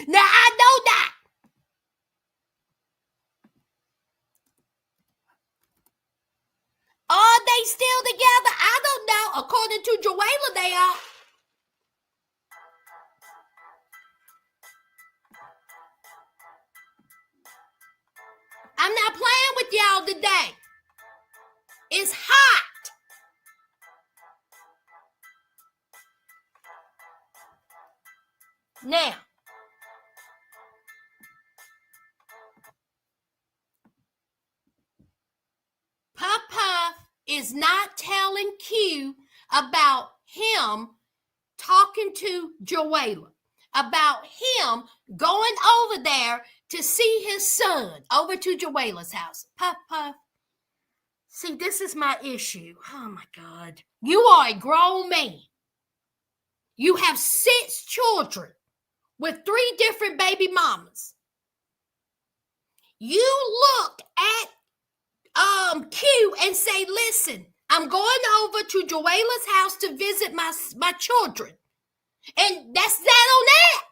Now, I know that. Are they still together? I don't know. According to Joella, they are. I'm not playing with y'all today. It's hot. Now, Puff Puff is not telling Q about him talking to Joella, about him going over there to see his son over to Joella's house. Puff Puff, See, this is my issue. Oh my God. You are a grown man. You have 6 children with 3 different baby mamas. You look at Q and say, listen, I'm going over to Joella's house to visit my children. And that's that on that.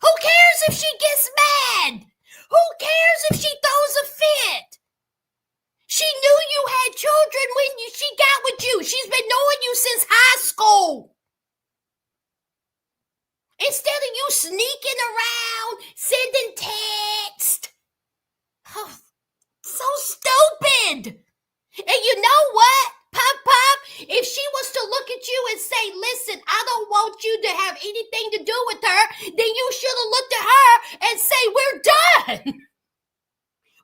Who cares if she gets mad? Who cares if she throws a fit? She knew you had children when she got with you. She's been knowing you since high school. Instead of you sneaking around, sending text. Oh, so stupid. And you know what, Pop, if she was to look at you and say, listen, I don't want you to have anything to do with her, then you should have looked at her and say, we're done.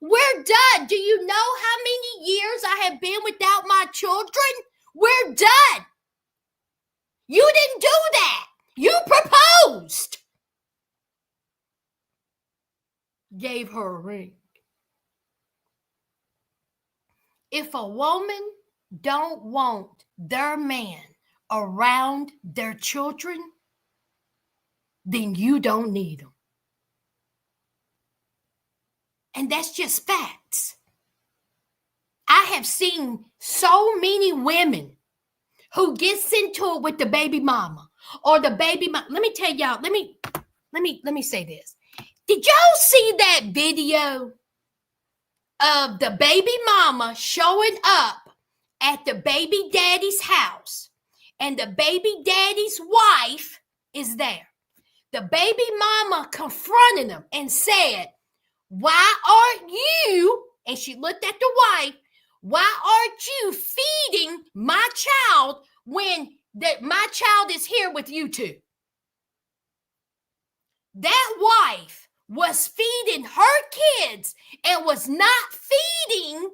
We're done. Do you know how many years I have been without my children? We're done. You didn't do that. You proposed. Gave her a ring. If a woman don't want their man around their children, then you don't need them. And that's just facts. I have seen so many women who gets into it with the baby mama or the baby mama. Let me tell y'all, let me say this. Did y'all see that video of the baby mama showing up at the baby daddy's house and the baby daddy's wife is there? The baby mama confronted him and said, why aren't you, and she looked at the wife, why aren't you feeding my child when my child is here with you two? That wife was feeding her kids and was not feeding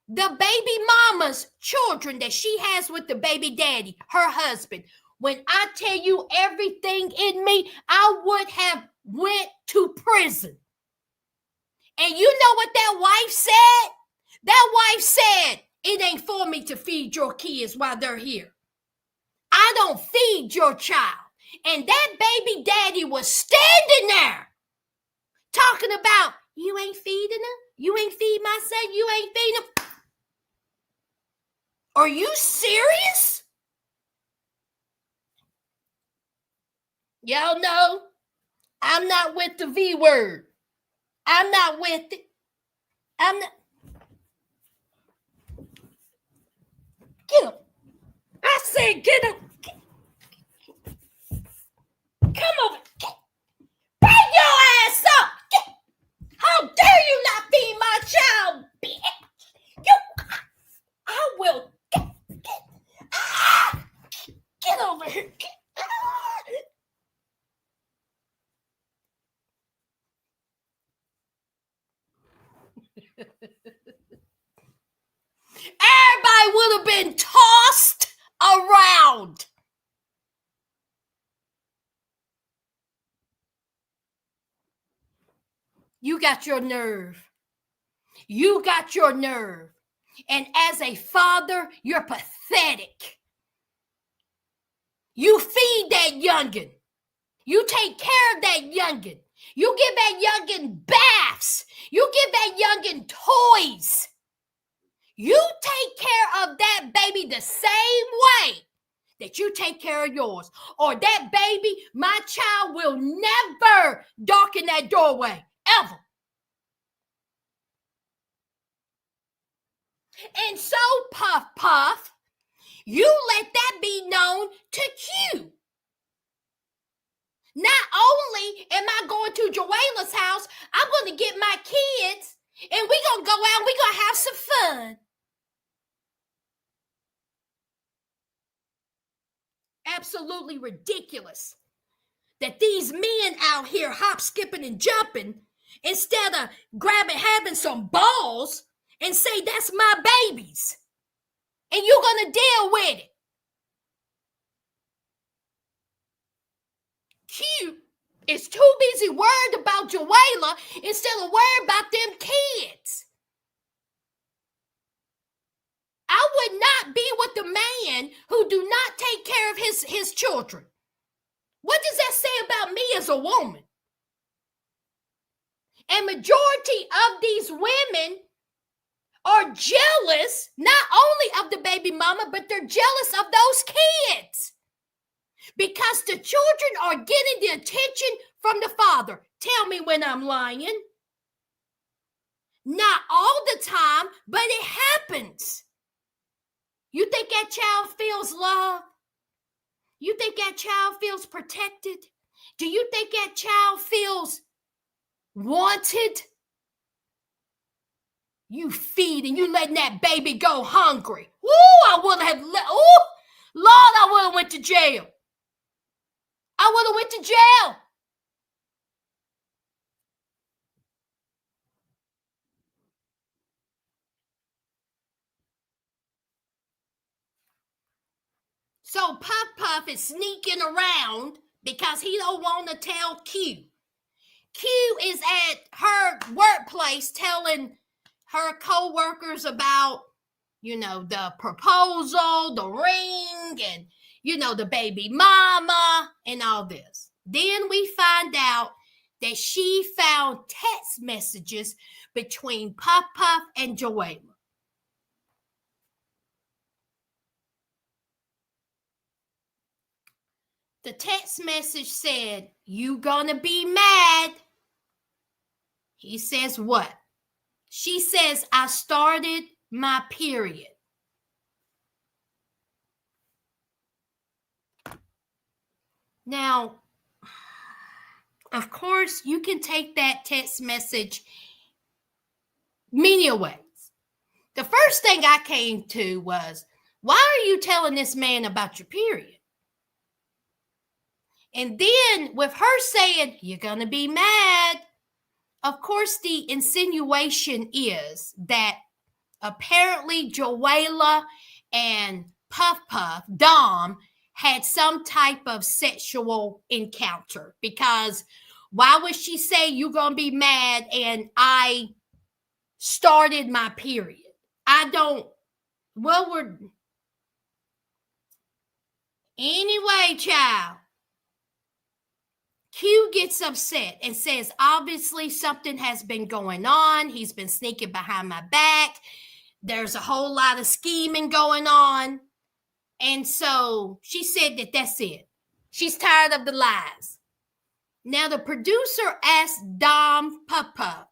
the baby mama's children that she has with the baby daddy, her husband. When I tell you everything in me, I would have went to prison. And you know what that wife said? That wife said, it ain't for me to feed your kids while they're here. I don't feed your child. And that baby daddy was standing there talking about, you ain't feeding him? You ain't feed my son? You ain't feeding him? Are you serious? Y'all know I'm not with the V word. I'm not with it. I'm not. Get him. I said get him. Come over. Bring your ass up. How dare you not feed my child, bitch? I will get over here. Everybody would have been tossed around. You got your nerve. You got your nerve. And as a father, you're pathetic. You feed that youngin'. You take care of that youngin'. You give that youngin' baths. You give that youngin' toys. You take care of that baby the same way that you take care of yours. Or that baby, my child will never darken that doorway, ever. And so, Puff, you let that be known to Q. Not only am I going to Joella's house, I'm going to get my kids and we're going to go out and we're going to have some fun. Absolutely ridiculous that these men out here hop, skipping, and jumping instead of having some balls and say, that's my babies. And you're going to deal with it. Q is too busy worried about Joella instead of worried about them kids. I would not be with the man who do not take care of his children. What does that say about me as a woman? And majority of these women are jealous, not only of the baby mama, but they're jealous of those kids. Because the children are getting the attention from the father. Tell me when I'm lying. Not all the time, but it happens. You think that child feels love? You think that child feels protected? Do you think that child feels wanted? You feed and you letting that baby go hungry. Ooh, I would have, Lord, I would have went to jail. I would have went to jail. So Puff is sneaking around because he don't want to tell Q. Q is at her workplace telling her co-workers about, the proposal, the ring, and, the baby mama and all this. Then we find out that she found text messages between Puff and Joella. The text message said, "You gonna be mad?" He says, "What?" She says, "I started my period." Now, of course, you can take that text message many ways. The first thing I came to was, why are you telling this man about your period? And then with her saying, "You're going to be mad," of course, the insinuation is that apparently Joella and Puff, Dom, had some type of sexual encounter, because why would she say you're going to be mad and I started my period? Anyway, child. Q gets upset and says, obviously something has been going on. He's been sneaking behind my back. There's a whole lot of scheming going on. And so she said that that's it. She's tired of the lies. Now the producer asked Dom Puff,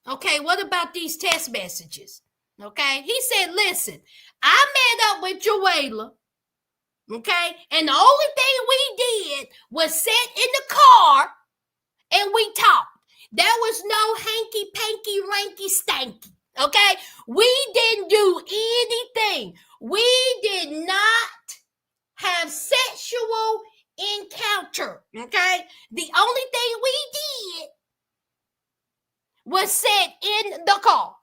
okay, what about these text messages? Okay, he said, listen, I met up with Joella, okay, and the only thing we did was sit in the car and we talked. There was no hanky panky ranky stanky. Okay, we didn't do anything. We did not have sexual encounter. Okay, the only thing we did was sit in the car.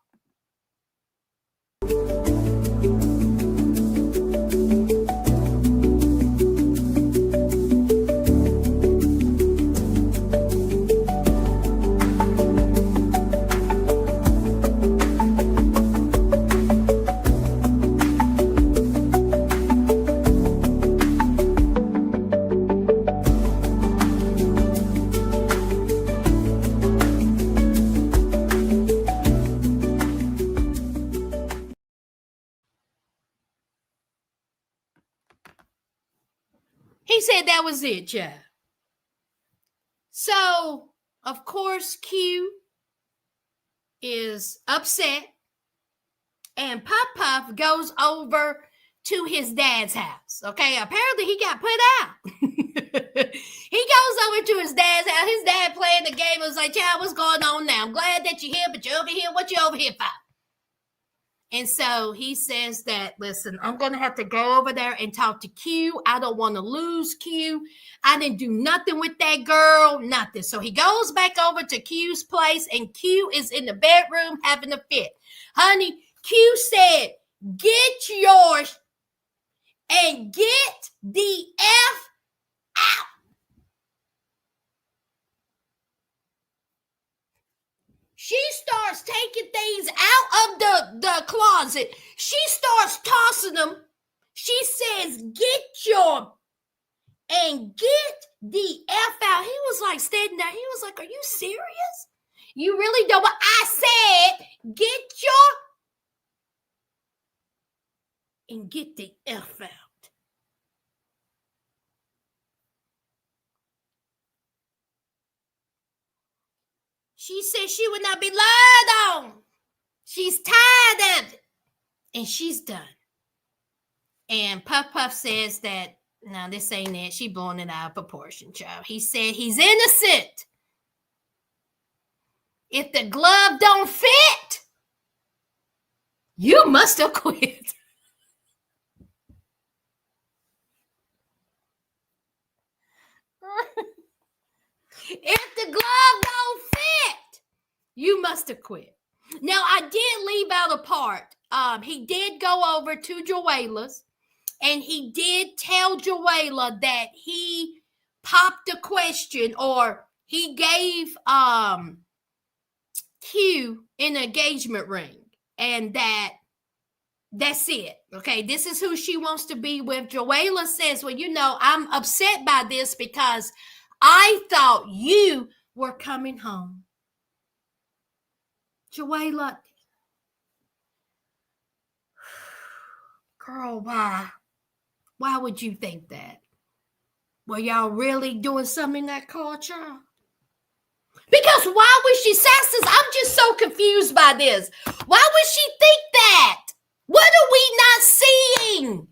He said that was it, yeah. So, of course, Q is upset, and Puff goes over to his dad's house. Okay, apparently he got put out. He goes over to his dad's house. His dad playing the game. Was like, "Child, what's going on now? I'm glad that you're here, but you're over here. What you over here for?" And so he says that, listen, I'm going to have to go over there and talk to Q. I don't want to lose Q. I didn't do nothing with that girl, nothing. So he goes back over to Q's place, and Q is in the bedroom having a fit. Honey, Q said, "Get yours and get the F out." She starts taking things out of the closet. She starts tossing them. She says, get the F out. He was like standing there. He was like, are you serious? You really don't? But I said, get the F out. She said she would not be lied on. She's tired of it. And she's done. And Puff says that, no, this ain't it. She blowing it out of proportion, child. He said he's innocent. If the glove don't fit, you must have quit. If the glove don't fit, you must have quit. Now, I did leave out a part. He did go over to Joella's, and he did tell Joella that he popped a question, or he gave Q an engagement ring, and that's it. Okay, this is who she wants to be with. Joella says, well, I'm upset by this because I thought you were coming home. Joella, girl, why? Why would you think that? Were y'all really doing something in that culture? Because why would she, Sastas? I'm just so confused by this. Why would she think that? What are we not seeing?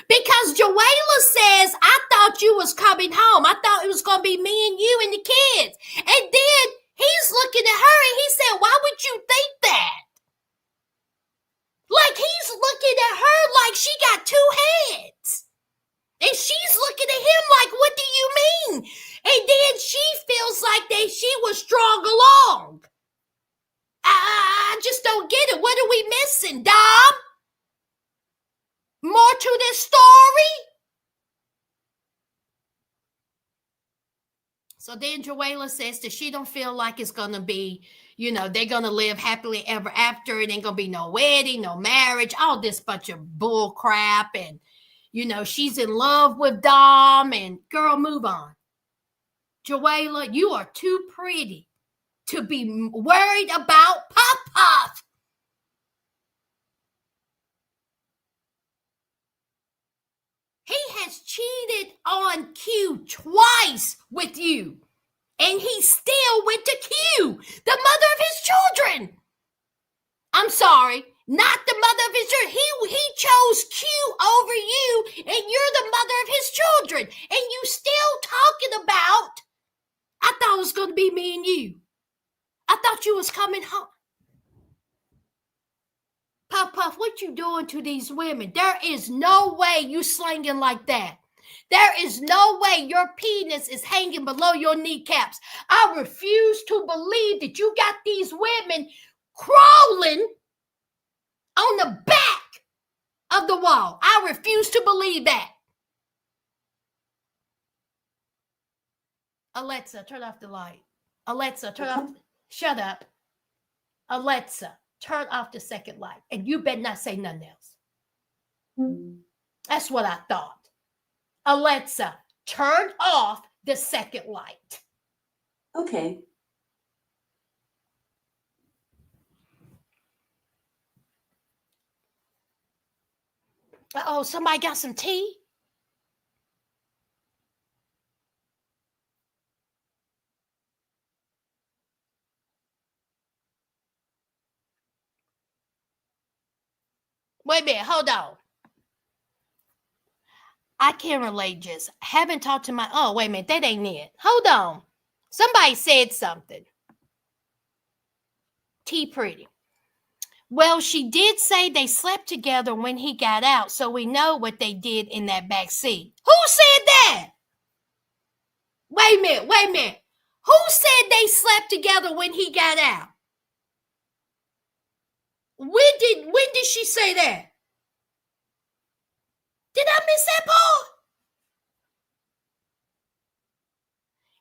Because Joella says, I thought you was coming home. I thought it was going to be me and you and the kids. And then he's looking at her and he said, why would you think that? Like he's looking at her like she got two heads. And she's looking at him like, what do you mean? And then she feels like that she was strung along. I just don't get it. What are we missing, Dom? More to this story? So then Joella says that she don't feel like it's going to be, they're going to live happily ever after. It ain't going to be no wedding, no marriage, all this bunch of bull crap. And, she's in love with Dom, and girl, move on. Joella, you are too pretty to be worried about Puff. He has cheated on Q twice with you. And he still went to Q, the mother of his children. I'm sorry, not the mother of his children. He chose Q over you, and you're the mother of his children. And you still talking about, I thought it was going to be me and you. I thought you was coming home. Puff, what you doing to these women? There is no way you slinging like that. There is no way your penis is hanging below your kneecaps. I refuse to believe that you got these women crawling on the back of the wall. I refuse to believe that. Alexa, turn off the light. Alexa, turn off. Shut up. Alexa, turn off the second light. And you better not say nothing else. That's what I thought. Alexa, turn off the second light. Okay. Uh-oh, somebody got some tea? Wait a minute, hold on. I can't relate, just haven't talked to oh, wait a minute, that ain't it. Hold on. Somebody said something. T Pretty. Well, she did say they slept together when he got out, so we know what they did in that back seat. Who said that? Wait a minute. Who said they slept together when he got out? When did she say that? Did I miss that part?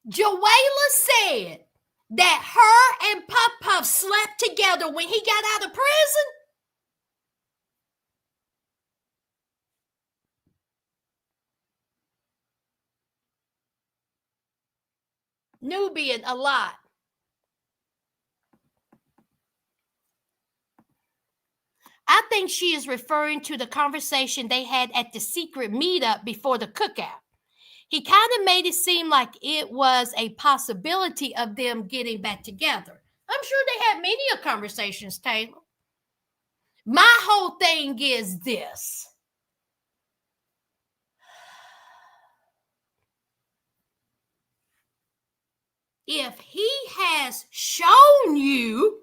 Joella said that her and Puff slept together when he got out of prison. Nubian a lot. I think she is referring to the conversation they had at the secret meetup before the cookout. He kind of made it seem like it was a possibility of them getting back together. I'm sure they had many of conversations, Taylor. My whole thing is this. If he has shown you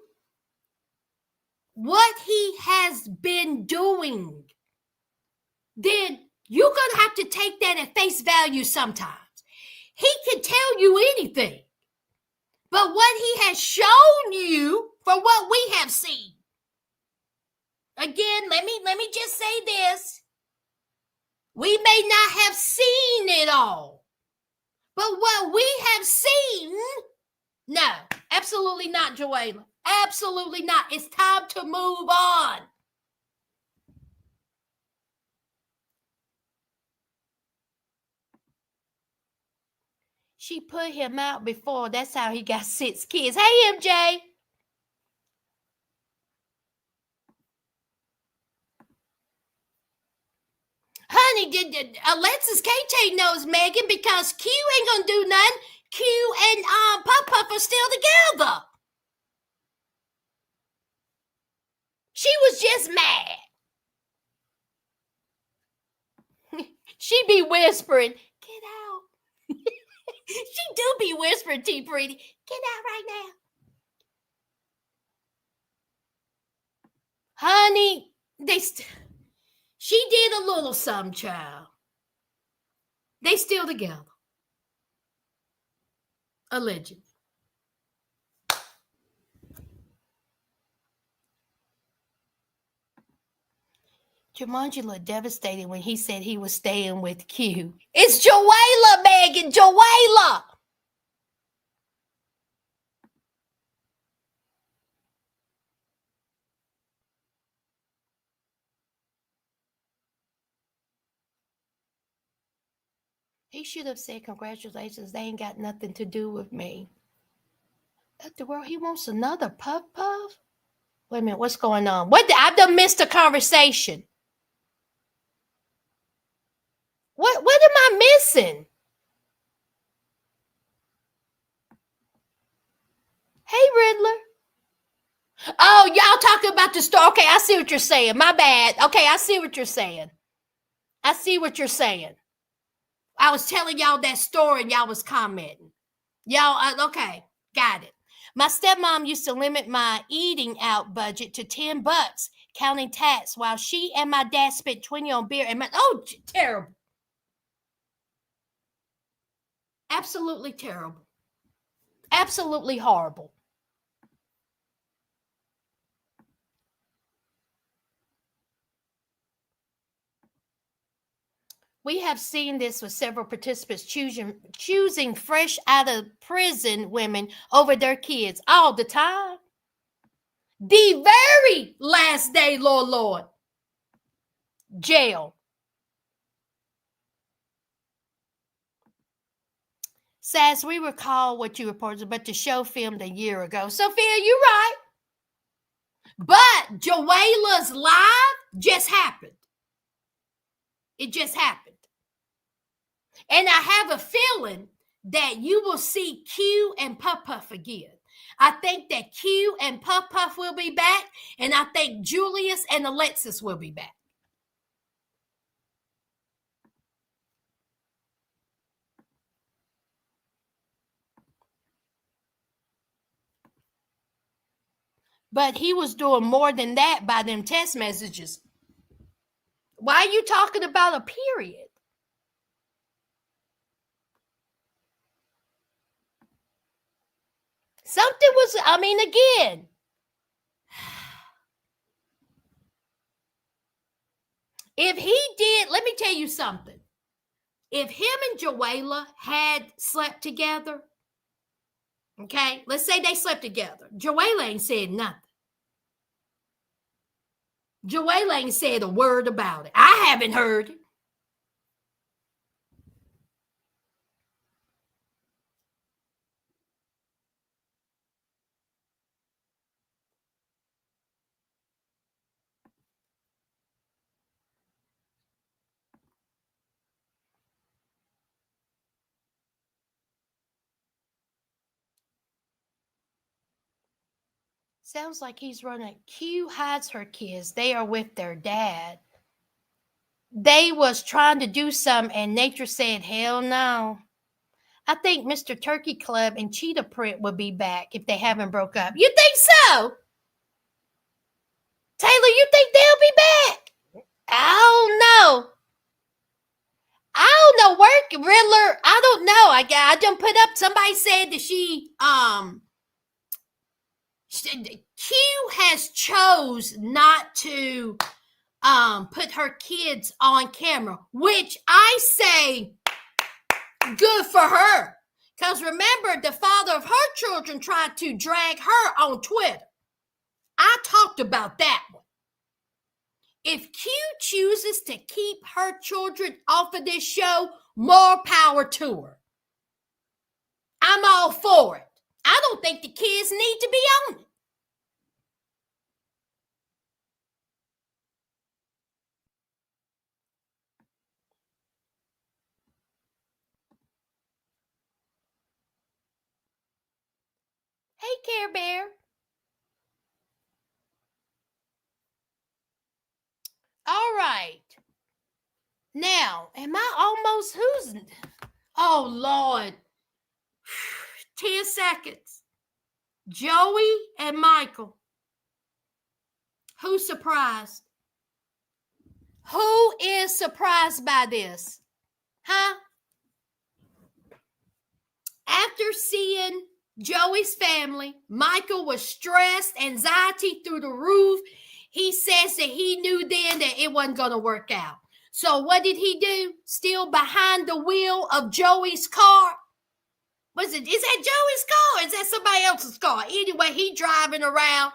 what he has been doing, then you're going to have to take that at face value sometimes. He can tell you anything. But what he has shown you for what we have seen. Again, let me just say this. We may not have seen it all. But what we have seen, no, absolutely not, Joella. Absolutely not. It's time to move on. She put him out before. That's how he got 6 kids. Hey, MJ. Honey, Alexis KJ knows Megan because Q ain't gonna do nothing. Q and Puff Puff are still together. She was just mad. She be whispering, get out. She do be whispering, T Pretty, get out right now. Honey, she did a little something, child. They still together. Allegedly. Jumanji looked devastated when he said he was staying with Q. It's Joella, Megan, Joella. He should have said, congratulations, they ain't got nothing to do with me. What the world? He wants another Puff Puff? Wait a minute, what's going on? I've done missed a conversation. What am I missing? Hey, Riddler. Oh, y'all talking about the story. Okay, I see what you're saying. My bad. Okay, I see what you're saying. I was telling y'all that story and y'all was commenting. Y'all, okay, got it. My stepmom used to limit my eating out budget to $10, counting tax, while she and my dad spent 20 on beer and terrible. Absolutely terrible. Absolutely horrible. We have seen this with several participants choosing fresh out of prison women over their kids all the time. The very last day, Lord, jail. Says we recall what you reported, but the show filmed a year ago. Sophia, you're right. But Joella's live just happened. It just happened. And I have a feeling that you will see Q and Puff Puff again. I think that Q and Puff Puff will be back, and I think Julius and Alexis will be back. But he was doing more than that by them text messages. Why are you talking about a period? Something was, again. If he did, let me tell you something. If him and Joella had slept together, okay, let's say they slept together. Joella ain't said nothing. Joella ain't said a word about it. I haven't heard it. Sounds like he's running. Q hides her kids. They are with their dad. They was trying to do something, and nature said, hell no. I think Mr. Turkey Club and Cheetah Print will be back if they haven't broke up. You think so? Taylor, you think they'll be back? I don't know. I don't know. Work Riddler. I don't know. I done put up. Somebody said that Q has chose not to put her kids on camera, which I say good for her. Because remember, the father of her children tried to drag her on Twitter. I talked about that one. If Q chooses to keep her children off of this show, more power to her. I'm all for it. I don't think the kids need to be on it. Hey, Care Bear. All right. Now, am I almost who's? Oh, Lord. 10 seconds. Joey and Michael. Who's surprised? Who is surprised by this? Huh? After seeing Joey's family, Michael was stressed, anxiety through the roof. He says that he knew then that it wasn't going to work out. So what did he do? Still behind the wheel of Joey's car? Is that Joey's car? Or is that somebody else's car? Anyway, he driving around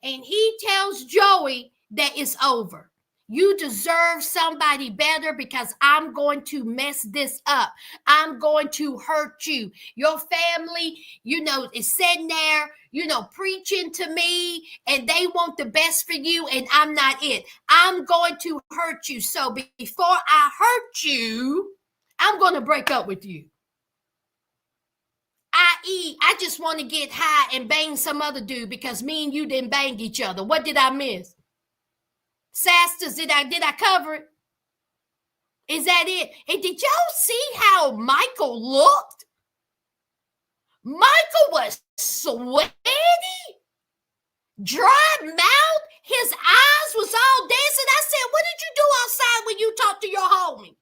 and he tells Joey that it's over. You deserve somebody better because I'm going to mess this up. I'm going to hurt you. Your family, is sitting there, preaching to me, and they want the best for you, and I'm not it. I'm going to hurt you. So before I hurt you, I'm going to break up with you. I.e., I just want to get high and bang some other dude because me and you didn't bang each other. What did I miss? Sasters, did I cover it? Is that it? And did y'all see how Michael looked? Michael was sweaty, dry mouth. His eyes was all dancing. I said, what did you do outside when you talked to your homie?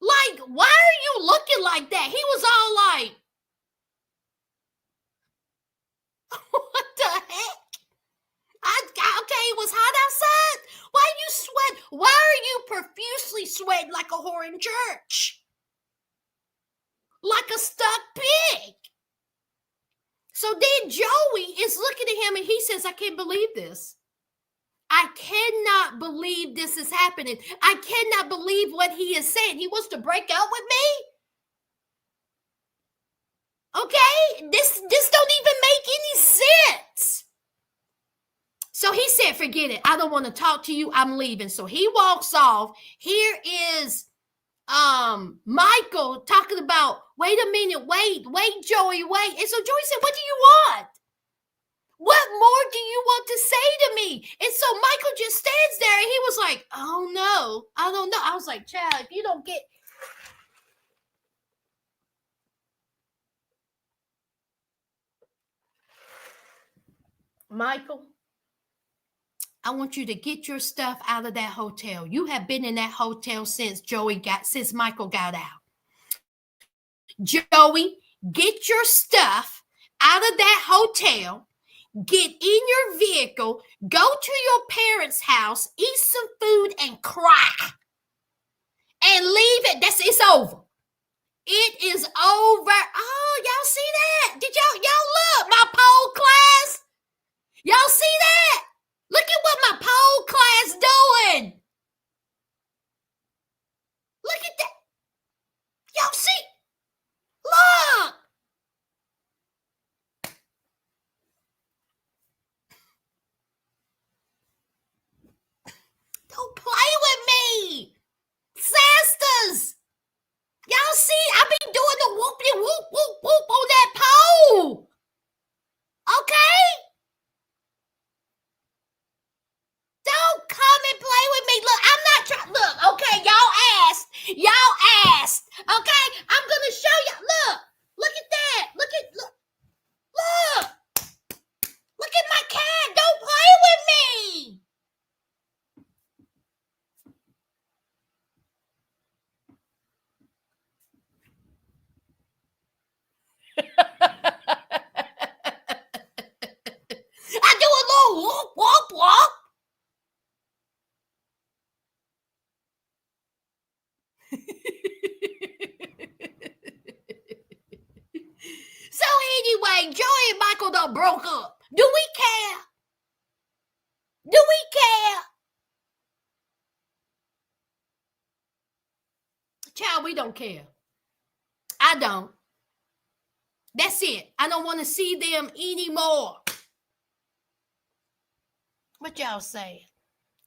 Like, why are you looking like that? He was all like, what the heck? Okay, it was hot outside. Why are you sweating? Why are you profusely sweating like a whore in church? Like a stuck pig. So then Joey is looking at him and he says, I can't believe this. I cannot believe this is happening. I cannot believe what he is saying. He wants to break up with me? Okay? This don't even make any sense. So he said, forget it. I don't want to talk to you. I'm leaving. So he walks off. Here is Michael talking about, wait a minute, wait, Joey, wait. And so Joey said, what do you want? What more do you want to say to me? And so Michael just stands there and he was like, oh no, I don't know. I was like, child, if you don't get... Michael, I want you to get your stuff out of that hotel. You have been in that hotel since Michael got out. Joey, get your stuff out of that hotel. Get in your vehicle. Go to your parents' house. Eat some food and cry. And leave it. It's over. It is over. Oh, y'all see that? Did y'all look? My pole class? Y'all see that? Look at what my pole class doing. Look at that. Y'all see? Look. Don't play with me. Sisters. Y'all see? I be doing the whoopty whoop whoop whoop on that pole. whoop, whoop. So anyway, Joey and Michael done broke up. Do we care? Do we care? Child, we don't care. I don't. That's it. I don't want to see them anymore. What y'all saying?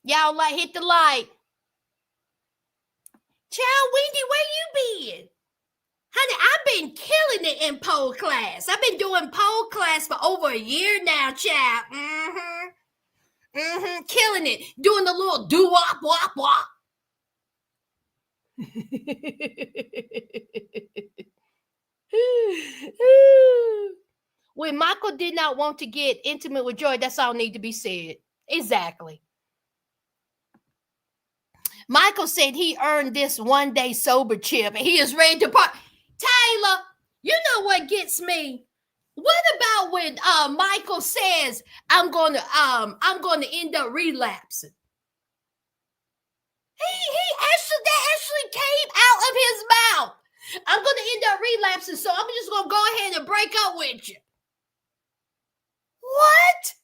Y'all like hit the like. Child, Wendy, where you been? Honey, I've been killing it in pole class. I've been doing pole class for over a year now, child. Killing it. Doing the little do-wop, wop, wop. When Michael did not want to get intimate with Joy, that's all need to be said. Exactly. Michael said he earned this one day sober chip and he is ready to part. Taylor, you know what gets me? What about when Michael says I'm gonna end up relapsing? That actually came out of his mouth. I'm gonna end up relapsing, so I'm just gonna go ahead and break up with you. What?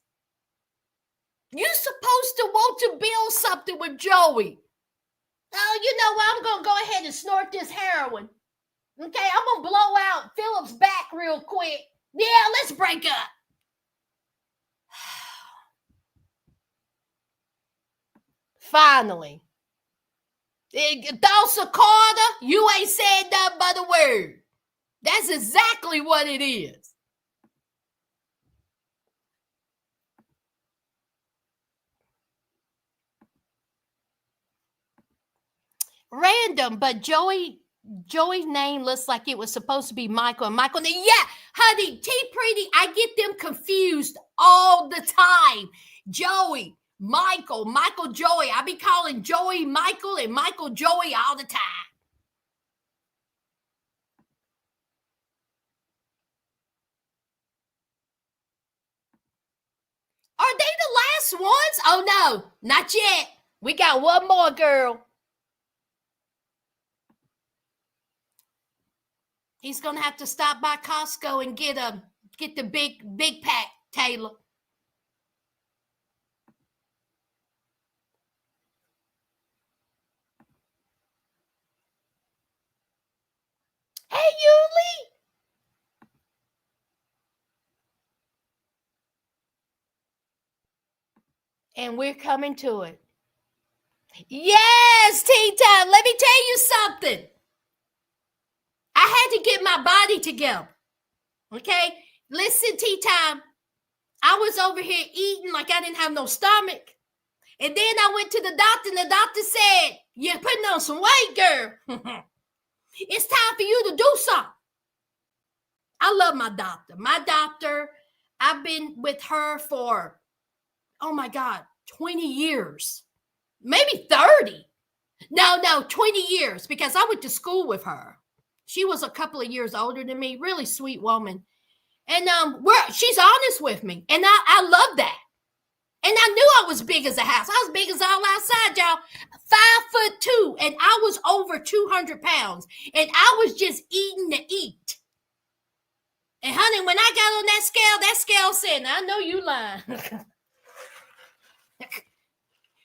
You're supposed to want to build something with Joey. Oh, you know what? I'm gonna go ahead and snort this heroin. Okay, I'm gonna blow out Philip's back real quick. Yeah, let's break up. Finally. Dawson Carter, you ain't said nothing but a word. That's exactly what it is. Random, but Joey's name looks like it was supposed to be Michael. And Michael, yeah, honey, T Pretty, I get them confused all the time. Joey, Michael, Joey. I be calling Joey Michael and Michael Joey all the time. Are they the last ones? Oh no, not yet. We got one more, girl. He's gonna have to stop by Costco and get the big pack, Taylor. Hey, Yuli. And we're coming to it. Yes, tea time. Let me tell you something. I had to get my body together. Okay? Listen, tea time. I was over here eating like I didn't have no stomach. And then I went to the doctor, and the doctor said, you're putting on some weight, girl. It's time for you to do something. I love my doctor. My doctor, I've been with her for, oh my God, 20 years. Maybe 30. No, 20 years, because I went to school with her. She was a couple of years older than me, really sweet woman. And she's honest with me. And I love that. And I knew I was big as a house. I was big as all outside, y'all. 5'2", and I was over 200 pounds. And I was just eating to eat. And honey, when I got on that scale said, I know you lying.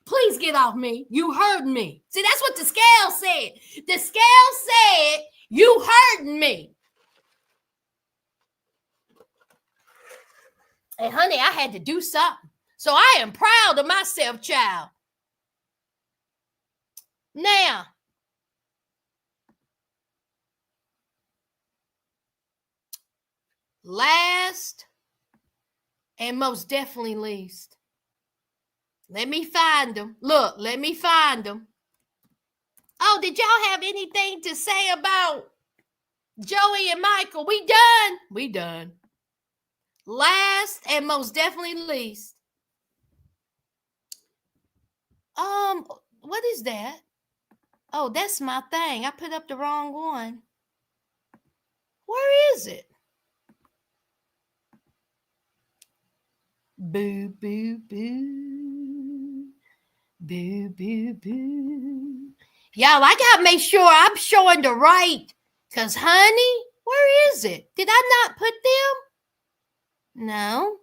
Please get off me. You hurt me. See, that's what the scale said. The scale said, you hurting me. And honey, I had to do something. So I am proud of myself, child. Now, last and most definitely least, let me find them. Look, let me find them. Oh, did y'all have anything to say about Joey and Michael? We done. We done. Last and most definitely least. What is that? Oh, that's my thing. I put up the wrong one. Where is it? Boo, boo, boo. Boo, boo, boo. Y'all, I gotta make sure I'm showing the right. Because, honey, where is it? Did I not put them? No.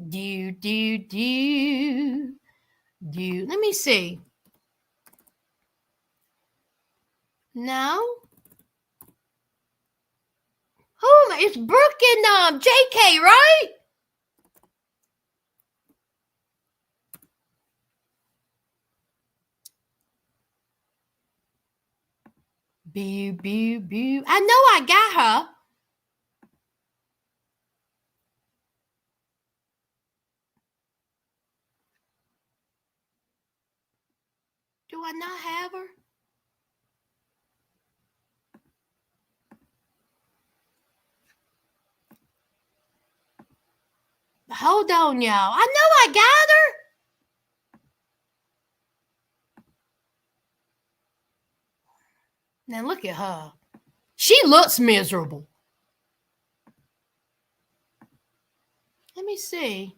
Do, do, do. Do. Let me see. No. Oh, it's Brooke and JK, right? Boo, boo, boo. I know I got her. Do I not have her? Hold on, y'all. I know I got her. Now look at her. She looks miserable. Let me see.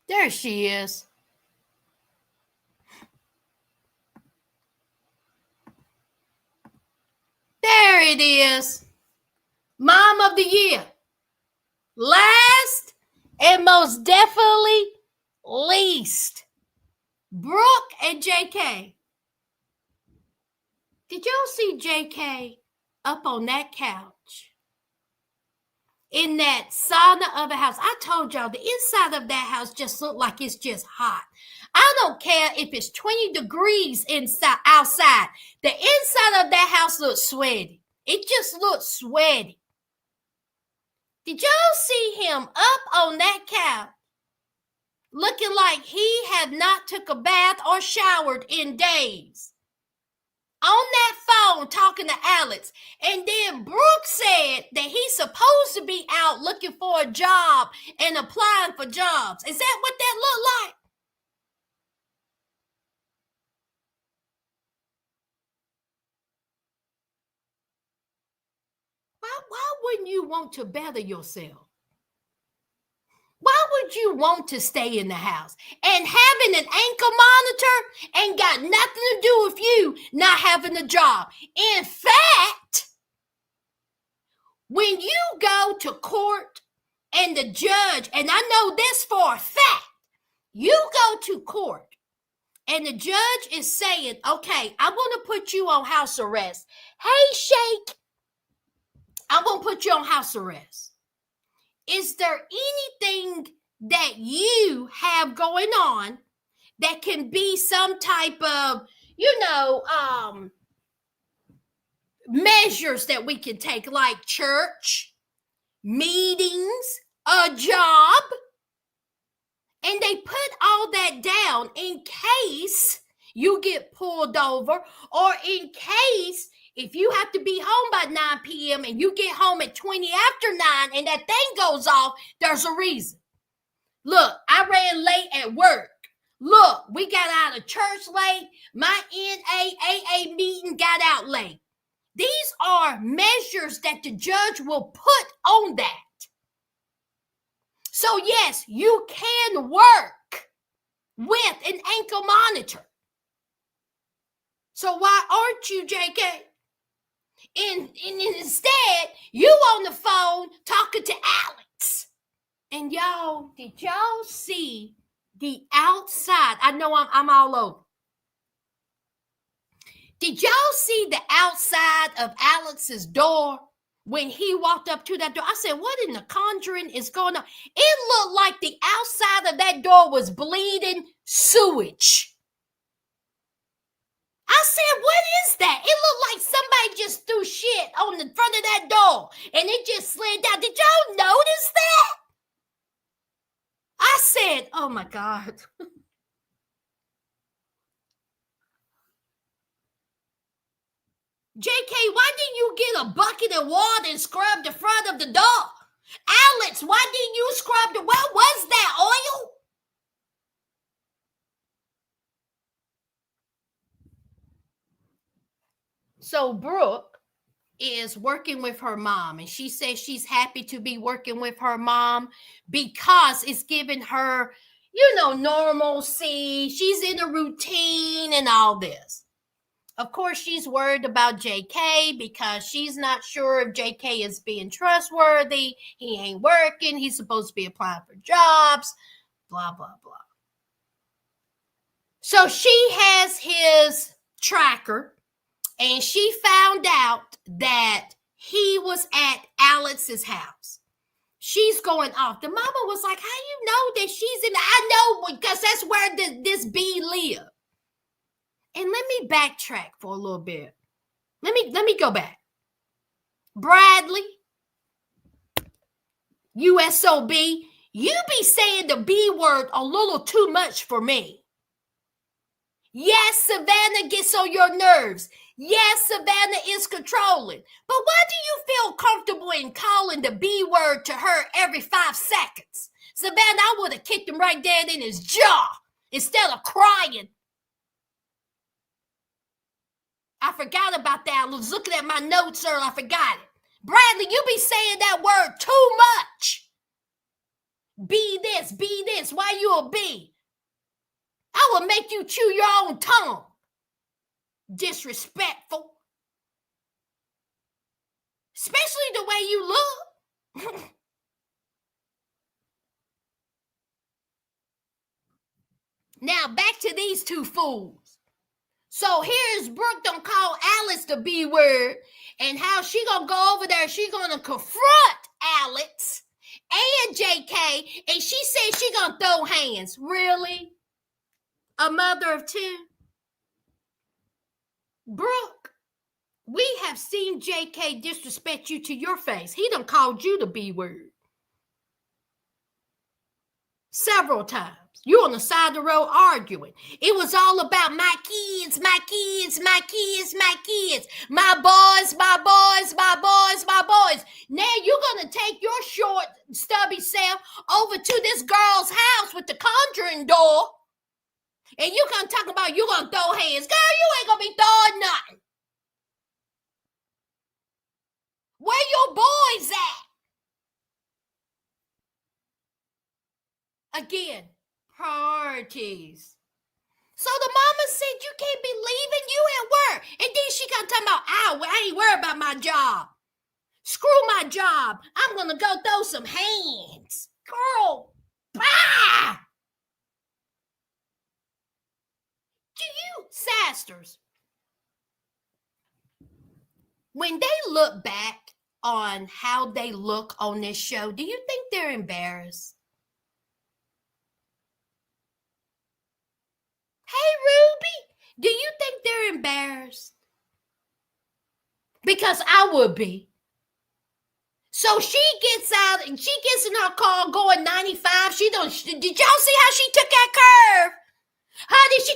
There she is. There it is. Mom of the year. Last and most definitely least, Brooke and JK. Did y'all see JK up on that couch in that sauna of a house? I told y'all the inside of that house just looked like it's just hot. I don't care if it's 20 degrees inside outside. The inside of that house looks sweaty. It just looks sweaty. Did y'all see him up on that couch looking like he had not took a bath or showered in days? On that phone talking to Alex. And then Brooke said that he's supposed to be out looking for a job and applying for jobs. Is that what that looked like? Why wouldn't you want to better yourself? Why would you want to stay in the house? And having an ankle monitor ain't got nothing to do with you not having a job. In fact, when you go to court and the judge, and I know this for a fact, you go to court and the judge is saying, okay, I want to put you on house arrest. Hey, Shake, I want to put you on house arrest. Is there anything that you have going on that can be some type of, measures that we can take, like church, meetings, a job? And they put all that down in case you get pulled over, or in case if you have to be home by 9 p.m. and you get home at 20 after 9 and that thing goes off, there's a reason. Look, I ran late at work. Look, we got out of church late. My NAAA meeting got out late. These are measures that the judge will put on that. So yes, you can work with an ankle monitor. So why aren't you, JK? And instead, you on the phone talking to Alex. And y'all, did y'all see the outside? I know I'm all over. Did y'all see the outside of Alex's door when he walked up to that door? I said, what in the conjuring is going on? It looked like the outside of that door was bleeding sewage. I said, what is that? It looked like somebody just threw shit on the front of that door and it just slid down. Did y'all notice that? I said, oh my God. JK, why didn't you get a bucket of water and scrub the front of the door? Alex, why didn't you scrub the, what was that, oil? So Brooke is working with her mom, and she says she's happy to be working with her mom because it's giving her, normalcy. She's in a routine and all this. Of course, she's worried about JK because she's not sure if JK is being trustworthy. He ain't working. He's supposed to be applying for jobs, blah, blah, blah. So she has his tracker, and she found out that he was at Alex's house. She's going off. The mama was like, how you know that she's in? I know because that's where this bee live. And let me backtrack for a little bit. Let me go back. Bradley, USOB, you be saying the B word a little too much for me. Yes, Savannah gets on your nerves. Yes, Savannah is controlling. But why do you feel comfortable in calling the B word to her every 5 seconds? Savannah, I would have kicked him right there in his jaw instead of crying. I forgot about that. I was looking at my notes, sir. I forgot it. Bradley, you be saying that word too much. Be this. Why you a B? I will make you chew your own tongue. Disrespectful. Especially the way you look. Now, back to these two fools. So here's Brooke don't call Alex the B word, and how she gonna go over there, she gonna confront Alex and JK, and she said she gonna throw hands. Really? A mother of two? Brooke, we have seen JK disrespect you to your face. He done called you the B word several times. You on the side of the road arguing. It was all about my kids, my kids, my kids, my kids, my boys, my boys, my boys, my boys. Now you're going to take your short, stubby self over to this girl's house with the conjuring door, and you're going to talk about you going to throw hands. Girl, you ain't going to be throwing nothing. Where your boys at? Again, priorities. So the mama said you can't be leaving, you at work. And then she got talking about, I ain't worried about my job. Screw my job. I'm going to go throw some hands. Girl, bah! Do you, Sasters, when they look back on how they look on this show, do you think they're embarrassed? Hey, Ruby, do you think they're embarrassed? Because I would be. So she gets out and she gets in her car going 95. Did y'all see how she took that curve? How did she?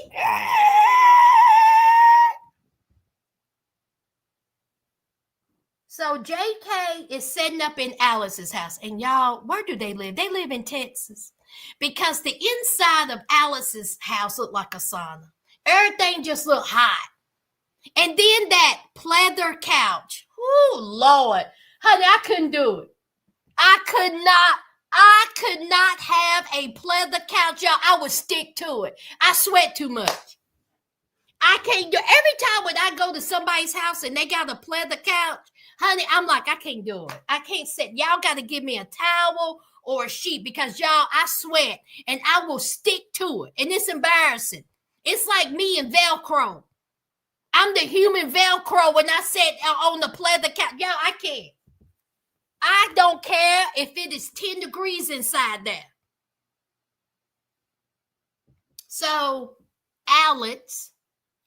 So JK is setting up in Alice's house. And y'all, where do they live? They live in Texas. Because the inside of Alice's house looked like a sauna. Everything just looked hot. And then that pleather couch. Oh, Lord. Honey, I couldn't do it. I could not have a pleather couch, y'all. I would stick to it. I sweat too much. I can't do it. Every time when I go to somebody's house and they got a pleather couch, honey, I'm like, I can't do it. I can't sit. Y'all got to give me a towel or a sheet because, y'all, I sweat and I will stick to it. And it's embarrassing. It's like me and Velcro. I'm the human Velcro when I sit on the pleather couch. Y'all, I can't. I don't care if it is 10 degrees inside there. So Alex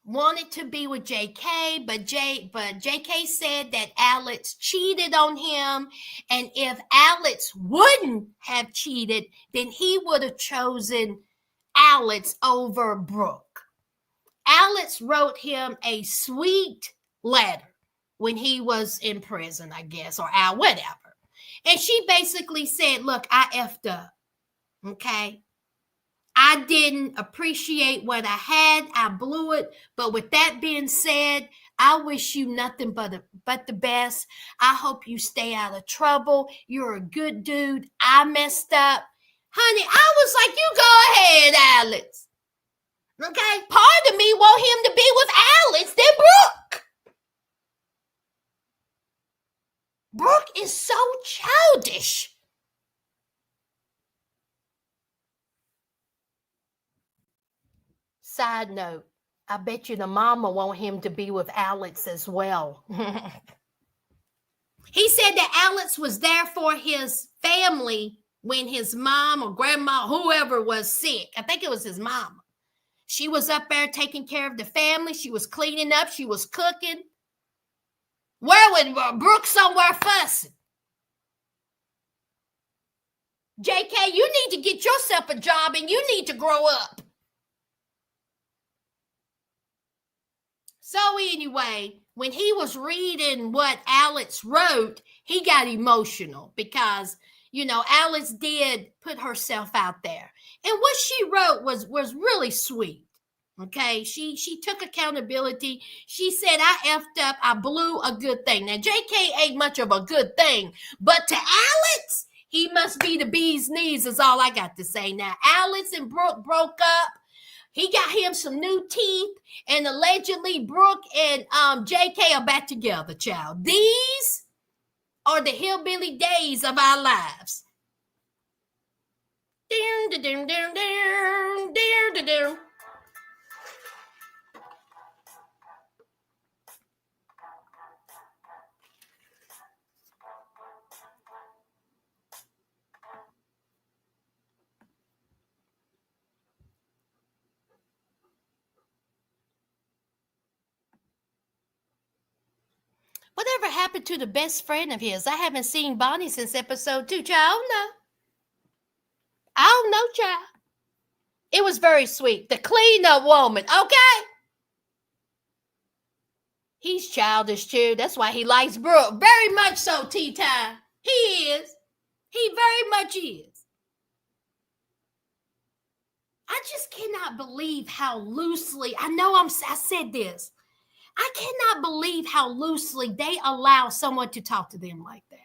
wanted to be with JK, but JK said that Alex cheated on him, and if Alex wouldn't have cheated, then he would have chosen Alex over Brooke. Alex wrote him a sweet letter when he was in prison, I guess, or out, whatever. And she basically said, look, I effed up, okay? I didn't appreciate what I had. I blew it. But with that being said, I wish you nothing but the best. I hope you stay out of trouble. You're a good dude. I messed up. Honey, I was like, you go ahead, Alex. Okay? Part of me want him to be with Alex than Brooke. Brooke is so childish. Side note, I bet you the mama want him to be with Alex as well. He said that Alex was there for his family when his mom or grandma, whoever was sick. I think it was his mama. She was up there taking care of the family. She was cleaning up. She was cooking. Where was Brooke somewhere fussing? JK, you need to get yourself a job and you need to grow up. So anyway, when he was reading what Alex wrote, he got emotional because, you know, Alex did put herself out there. And what she wrote was really sweet. Okay, she took accountability. She said, I effed up, I blew a good thing. Now, JK ain't much of a good thing, but to Alex, he must be the bee's knees, is all I got to say. Now, Alex and Brooke broke up. He got him some new teeth, and allegedly Brooke and JK are back together, child. These are the hillbilly days of our lives. Whatever happened to the best friend of his? I haven't seen Bonnie since episode 2. Child, no. I don't know, child. It was very sweet. The cleanup woman, okay? He's childish too. That's why he likes Brooke. Very much so, tea time. He is. He very much is. I just cannot believe how loosely, I said this. I cannot believe how loosely they allow someone to talk to them like that.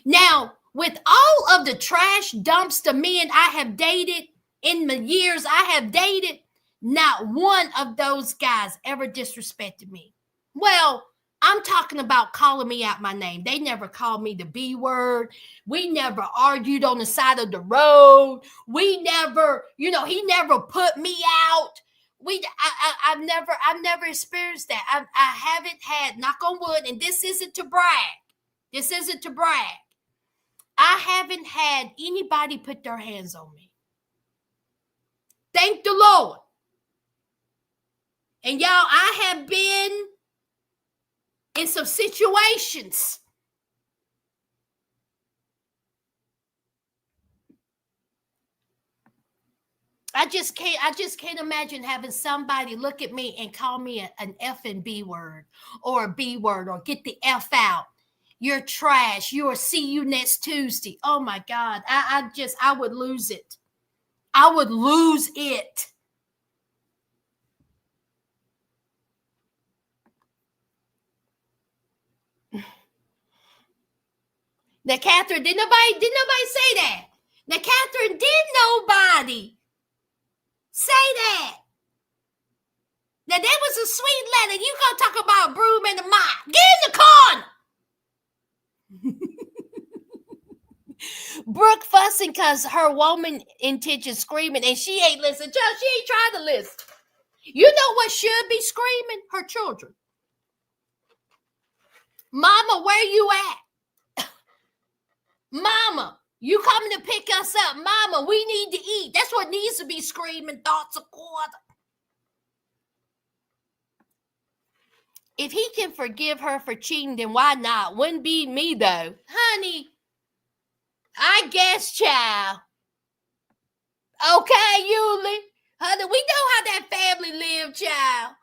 Now, with all of the trash dumpster men I have dated in the years I have dated, not one of those guys ever disrespected me. Well, I'm talking about calling me out my name. They never called me the B word. We never argued on the side of the road. We never, he never put me out. I've never experienced that. I haven't had, knock on wood, and this isn't to brag. This isn't to brag. I haven't had anybody put their hands on me. Thank the Lord. And y'all, I have been in some situations. I just can't imagine having somebody look at me and call me an F and B word or a B word or get the F out. You're trash. You'll see you next Tuesday. Oh my God. I would lose it. I would lose it. Now, Catherine, did nobody say that? Now, Catherine, did nobody say that? Now, that was a sweet letter. You gonna talk about broom and the mop. Get in the corner. Brooke fussing because her woman intention screaming and she ain't listening. She ain't trying to listen. You know what should be screaming? Her children. Mama, where you at? Mama, you coming to pick us up? Mama, we need to eat. That's what needs to be screaming thoughts a quarter. If he can forgive her for cheating, then why not? Wouldn't be me, though. Honey, I guess, child. Okay, Yuli. Honey, we know how that family lived, child.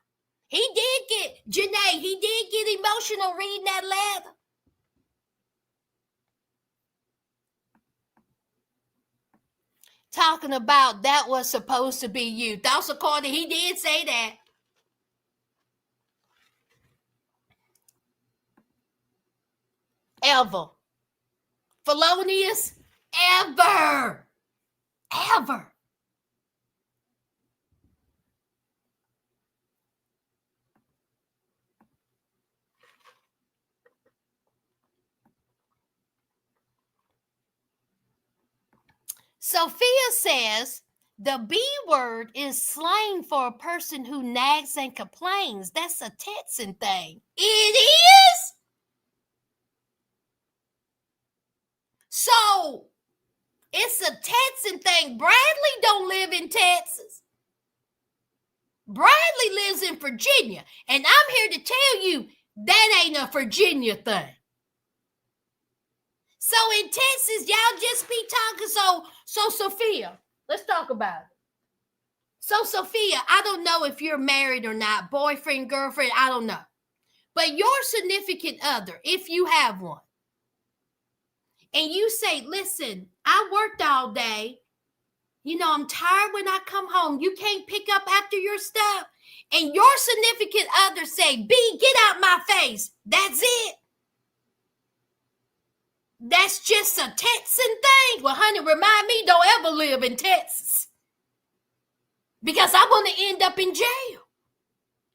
He did get emotional reading that letter. Talking about that was supposed to be you. That's according, he did say that. Ever. Felonious? Ever. Ever. Sophia says the B word is slang for a person who nags and complains. That's a Texan thing. It is? So it's a Texan thing. Bradley don't live in Texas. Bradley lives in Virginia. And I'm here to tell you that ain't a Virginia thing. So in Texas, y'all just be talking. So Sophia, let's talk about it. So Sophia, I don't know if you're married or not, boyfriend, girlfriend, I don't know. But your significant other, if you have one, and you say, listen, I worked all day. You know, I'm tired when I come home. You can't pick up after your stuff. And your significant other say, B, get out my face. That's it. That's just a Texan thing. Well, honey, remind me, don't ever live in Texas. Because I want to end up in jail.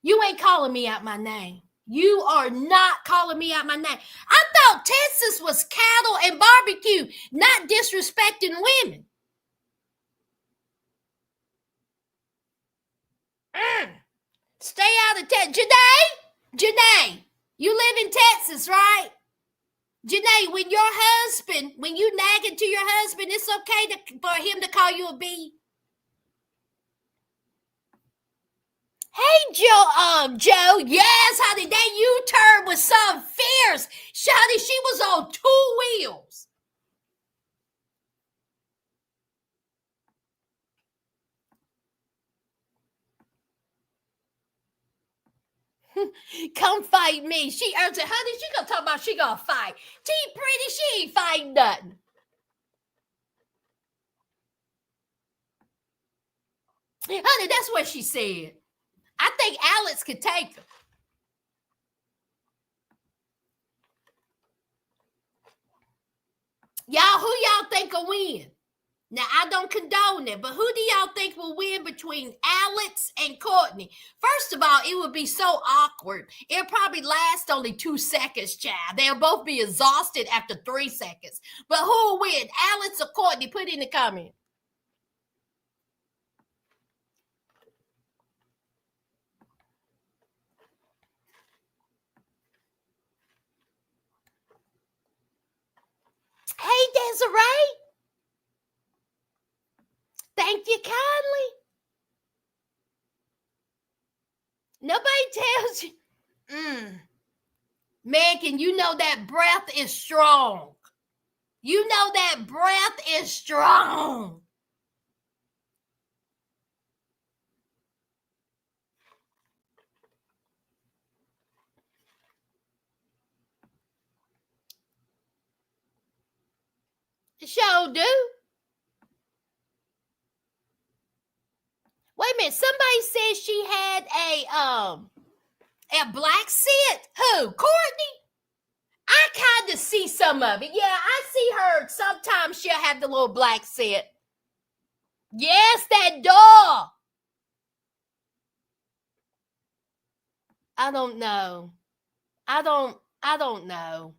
You ain't calling me out my name. You are not calling me out my name. I thought Texas was cattle and barbecue, not disrespecting women. Stay out of Texas. Janae, you live in Texas, right? Janae, when you nagging to your husband, it's okay for him to call you a B. Hey, Joe, yes, honey, that U-turn was so fierce. Honey, she was on 2 wheels. Come fight me. She said, honey, she gonna talk about she gonna fight. She pretty, she ain't fighting nothing. Honey, that's what she said. I think Alex could take her. Y'all, who y'all think will win? Now, I don't condone it, but who do y'all think will win between Alex and Courtney? First of all, it would be so awkward. It'll probably last only 2 seconds, child. They'll both be exhausted after 3 seconds. But who will win, Alex or Courtney? Put in the comment. Hey, Desiree. Thank you kindly. Nobody tells you. Megan, you know that breath is strong. You know that breath is strong. Sure do. Wait a minute. Somebody said she had a black sit. Who? Courtney? I kind of see some of it. Yeah, I see her. Sometimes she'll have the little black sit. Yes, that door. I don't know. I don't know.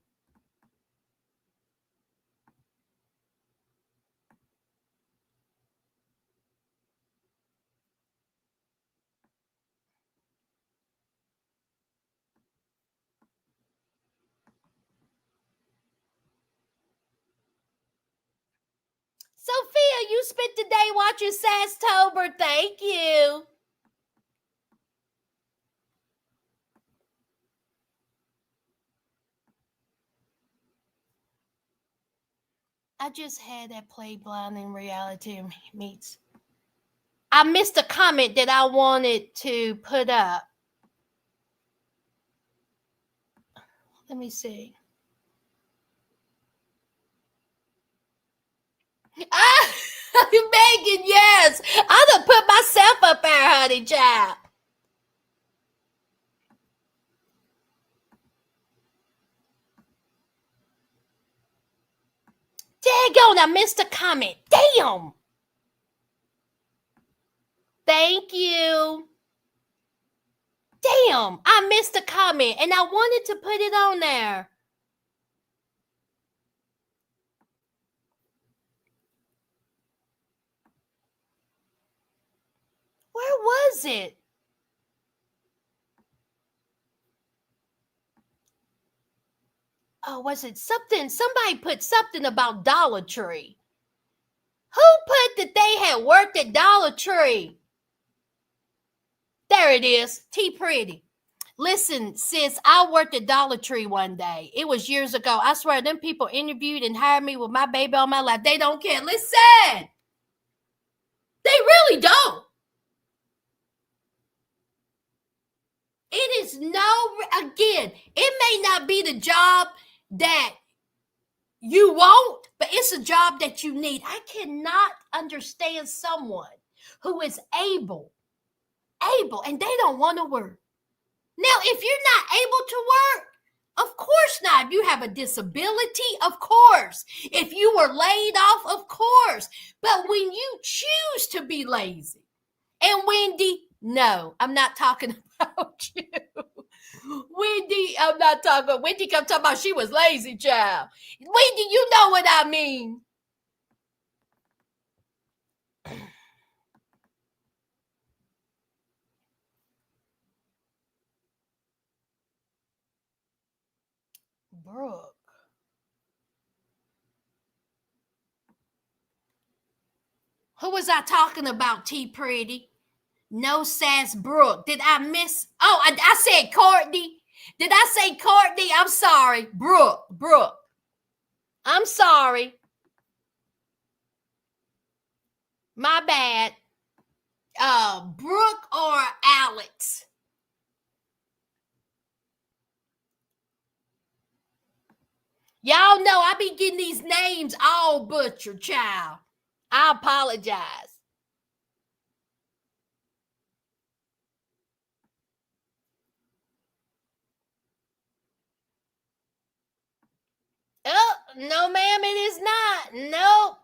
Sophia, you spent the day watching Sasstober. Thank you. I just had that play Blind in Reality Meets. I missed a comment that I wanted to put up. Let me see. Megan, yes. I done put myself up there, honey, child. Daggone, I missed a comment. Damn. Thank you. Damn, I missed a comment and I wanted to put it on there. Where was it? Oh, was it something? Somebody put something about Dollar Tree. Who put that they had worked at Dollar Tree? There it is. T Pretty. Listen, sis, I worked at Dollar Tree one day. It was years ago. I swear, them people interviewed and hired me with my baby on my lap. They don't care. Listen. They really don't. It is again, it may not be the job that you want, but it's a job that you need. I cannot understand someone who is able, and they don't want to work. Now, if you're not able to work, of course not. If you have a disability, of course. If you were laid off, of course. But when you choose to be lazy, and Wendy, no, I'm not talking about you. Wendy, I'm not talking. Wendy come talking about she was lazy, child. Wendy, you know what I mean. Brooke. Who was I talking about, T Pretty? No sass Brooke. Did I miss? Oh, I said Courtney. Did I say Courtney? I'm sorry. Brooke. I'm sorry. My bad. Brooke or Alex? Y'all know I be getting these names all butchered, child. I apologize. Oh, no, ma'am, it is not. No.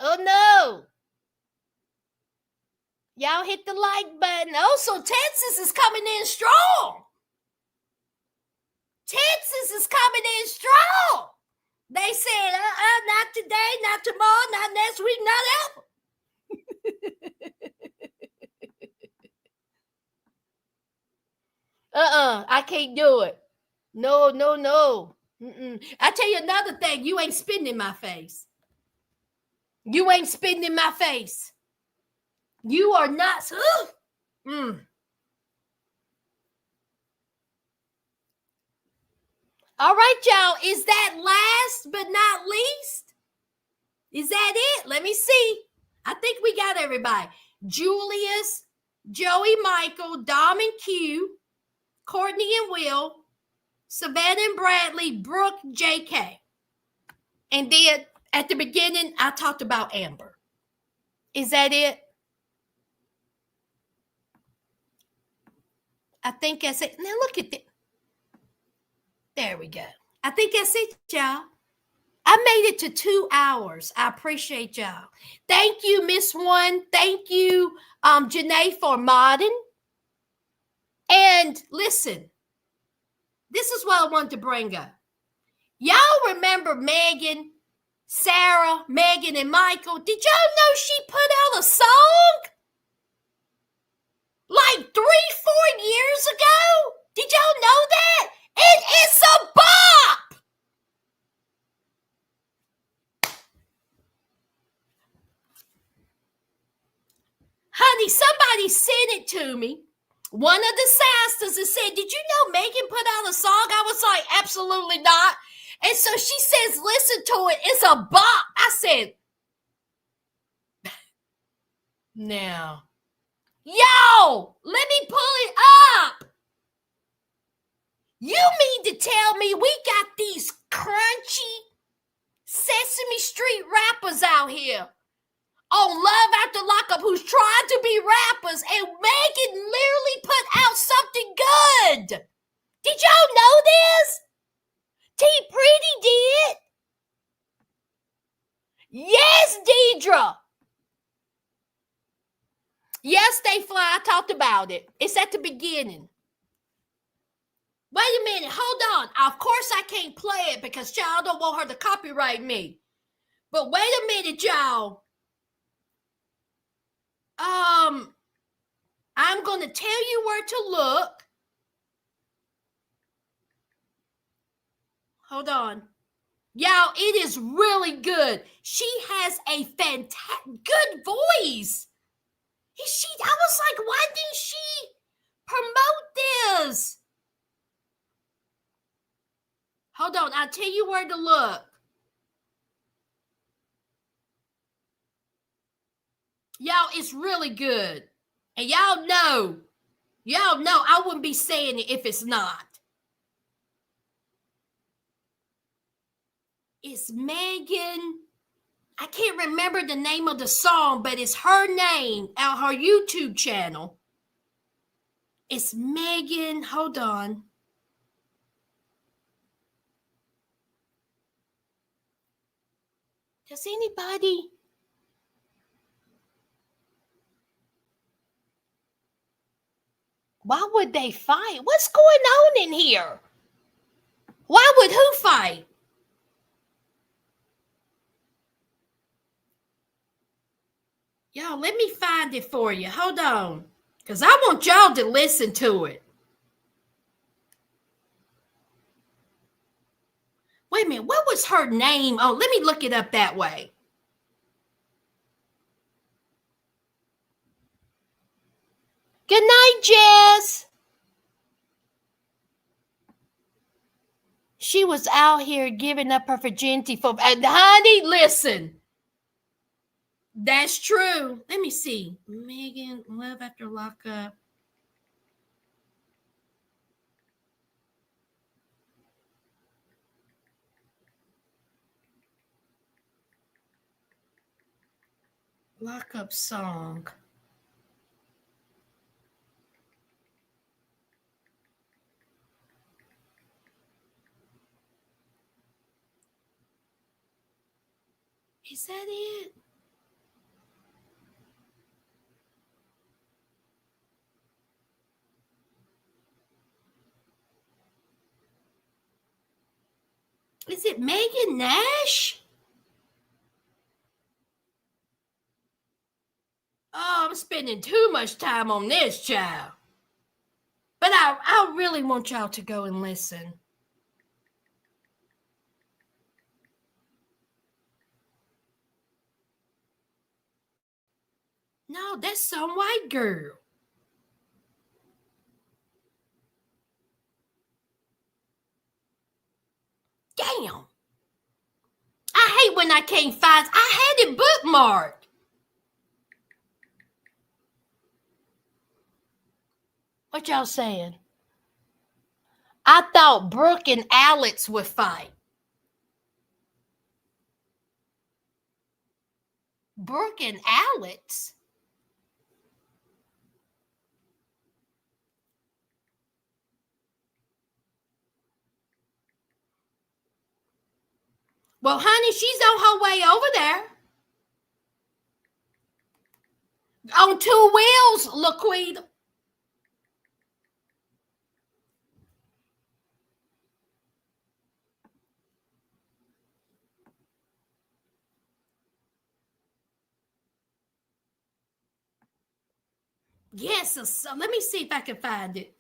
Oh, no. Y'all hit the like button. Oh, so Texas is coming in strong. Texas is coming in strong. They said, not today, not tomorrow, not next week, not ever. I can't do it. No. I tell you another thing, you ain't spitting in my face. You ain't spitting in my face. You are not. All right, y'all. Is that last but not least? Is that it? Let me see. I think we got everybody. Julius, Joey, Michael, Dom and Q, Courtney and Will, Savannah and Bradley, Brooke, JK. And then at the beginning, I talked about Amber. Is that it? I think that's it. Now look at that. There we go. I think that's it, y'all. I made it to 2 hours. I appreciate y'all. Thank you, Miss One. Thank you, Janae, for modding. And listen, this is what I wanted to bring up. Y'all remember Megan, Sarah, Megan, and Michael? Did y'all know she put out a song like 3-4 years ago? Did y'all know that? And it's a bop! Honey, somebody sent it to me. One of the sisters and said, did you know Megan put out a song? I was like, absolutely not. And so she says, listen to it. It's a bop. I said, now, yo, let me pull it up. You mean to tell me we got these crunchy Sesame Street rappers out here on Love After Lockup who's trying to be rappers, and Megan literally put out something good. Did y'all know this? T Pretty did. Yes, Deidre. Yes, they fly. I talked about it. It's at the beginning. Wait a minute. Hold on. Of course, I can't play it because y'all don't want her to copyright me. But wait a minute, y'all. I'm going to tell you where to look. Hold on. Y'all, it is really good. She has a fantastic, good voice. I was like, why didn't she promote this? Hold on, I'll tell you where to look. Y'all, it's really good. And y'all know I wouldn't be saying it if it's not. It's Megan. I can't remember the name of the song, but it's her name on her YouTube channel. It's Megan. Hold on. Does anybody? Why would they fight? What's going on in here? Why would who fight? Y'all, let me find it for you. Hold on. Because I want y'all to listen to it. Wait a minute. What was her name? Oh, let me look it up that way. Good night, Jess. She was out here giving up her virginity for. Honey, listen. That's true. Let me see. Megan, Love After Lockup. Lockup song. Is that it? Is it Megan Nash? Oh, I'm spending too much time on this, child. But I really want y'all to go and listen. No, that's some white girl. Damn. I hate when I can't find. I had it bookmarked. What y'all saying? I thought Brooke and Alex would fight. Brooke and Alex? Well, honey, she's on her way over there. On two wheels, Laquita. Yes, so let me see if I can find it.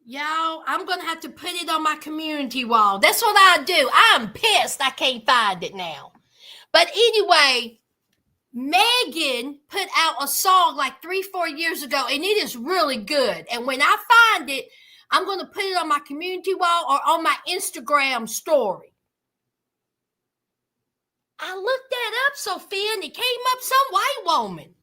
Y'all, I'm going to have to put it on my community wall. That's what I do. I'm pissed I can't find it now. But anyway, Megan put out a song like 3-4 years ago, and it is really good. And when I find it, I'm going to put it on my community wall or on my Instagram story. I looked that up, Sophia, and it came up some white woman.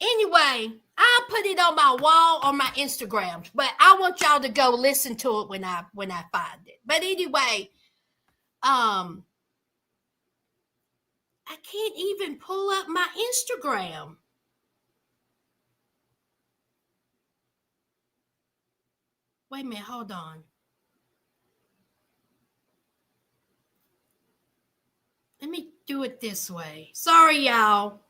Anyway, I'll put it on my wall on my Instagram, but I want y'all to go listen to it when I find it. But anyway, I can't even pull up my Instagram. Wait a minute, hold on. Let me do it this way. Sorry, y'all.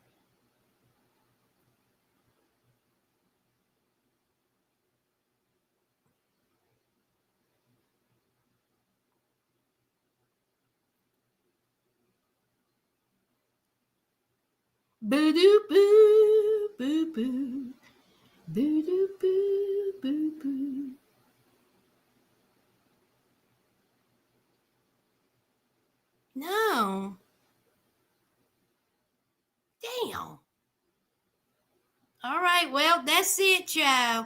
Boo doo boo boo boo. Boo doo boo boo boo. No. Damn. All right, well, that's it, y'all.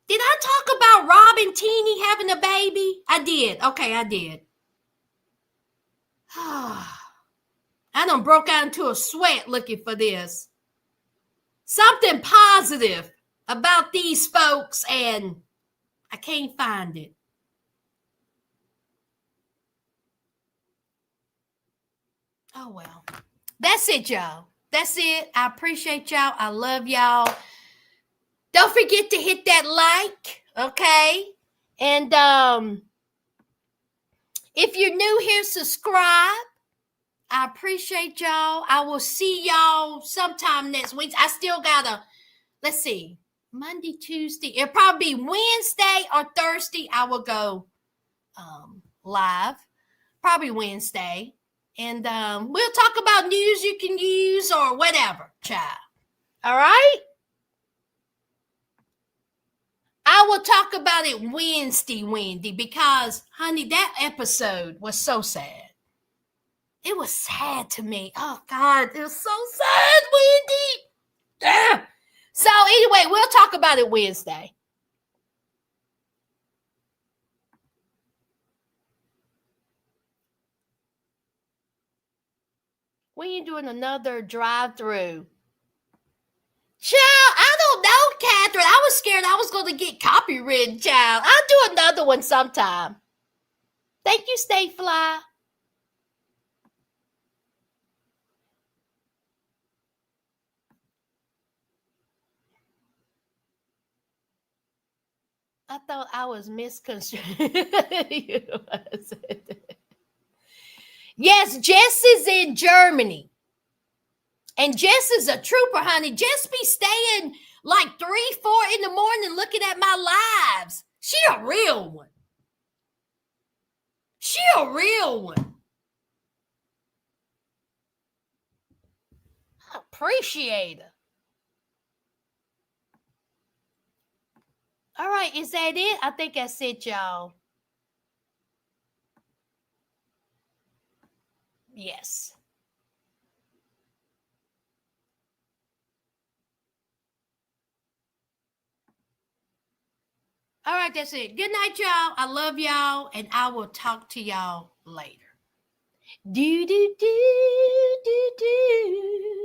Did I talk about Rob and Teeny having a baby? I did. Okay, I did. I done broke out into a sweat looking for this. Something positive about these folks, and I can't find it. Oh, well. That's it, y'all. That's it. I appreciate y'all. I love y'all. Don't forget to hit that like, okay? And if you're new here, subscribe. I appreciate y'all. I will see y'all sometime next week. I still gotta, let's see, Monday, Tuesday. It'll probably be Wednesday or Thursday. I will go live. Probably Wednesday. And we'll talk about news you can use or whatever, child. All right? I will talk about it Wednesday, Wendy, because, honey, that episode was so sad. It was sad to me. Oh, God, it was so sad, Wendy. Damn. So, anyway, we'll talk about it Wednesday. When you doing another drive-through? Child, I don't know, Catherine. I was scared I was going to get copywritten, child. I'll do another one sometime. Thank you, Stay Fly. I thought I was misconstrued. Yes, Jess is in Germany. And Jess is a trooper, honey. Jess be staying like 3, 4 in the morning looking at my lives. She a real one. She a real one. I appreciate her. All right, is that it? I think that's it, y'all. Yes. All right, that's it. Good night, y'all. I love y'all, and I will talk to y'all later. Do, do, do, do, do.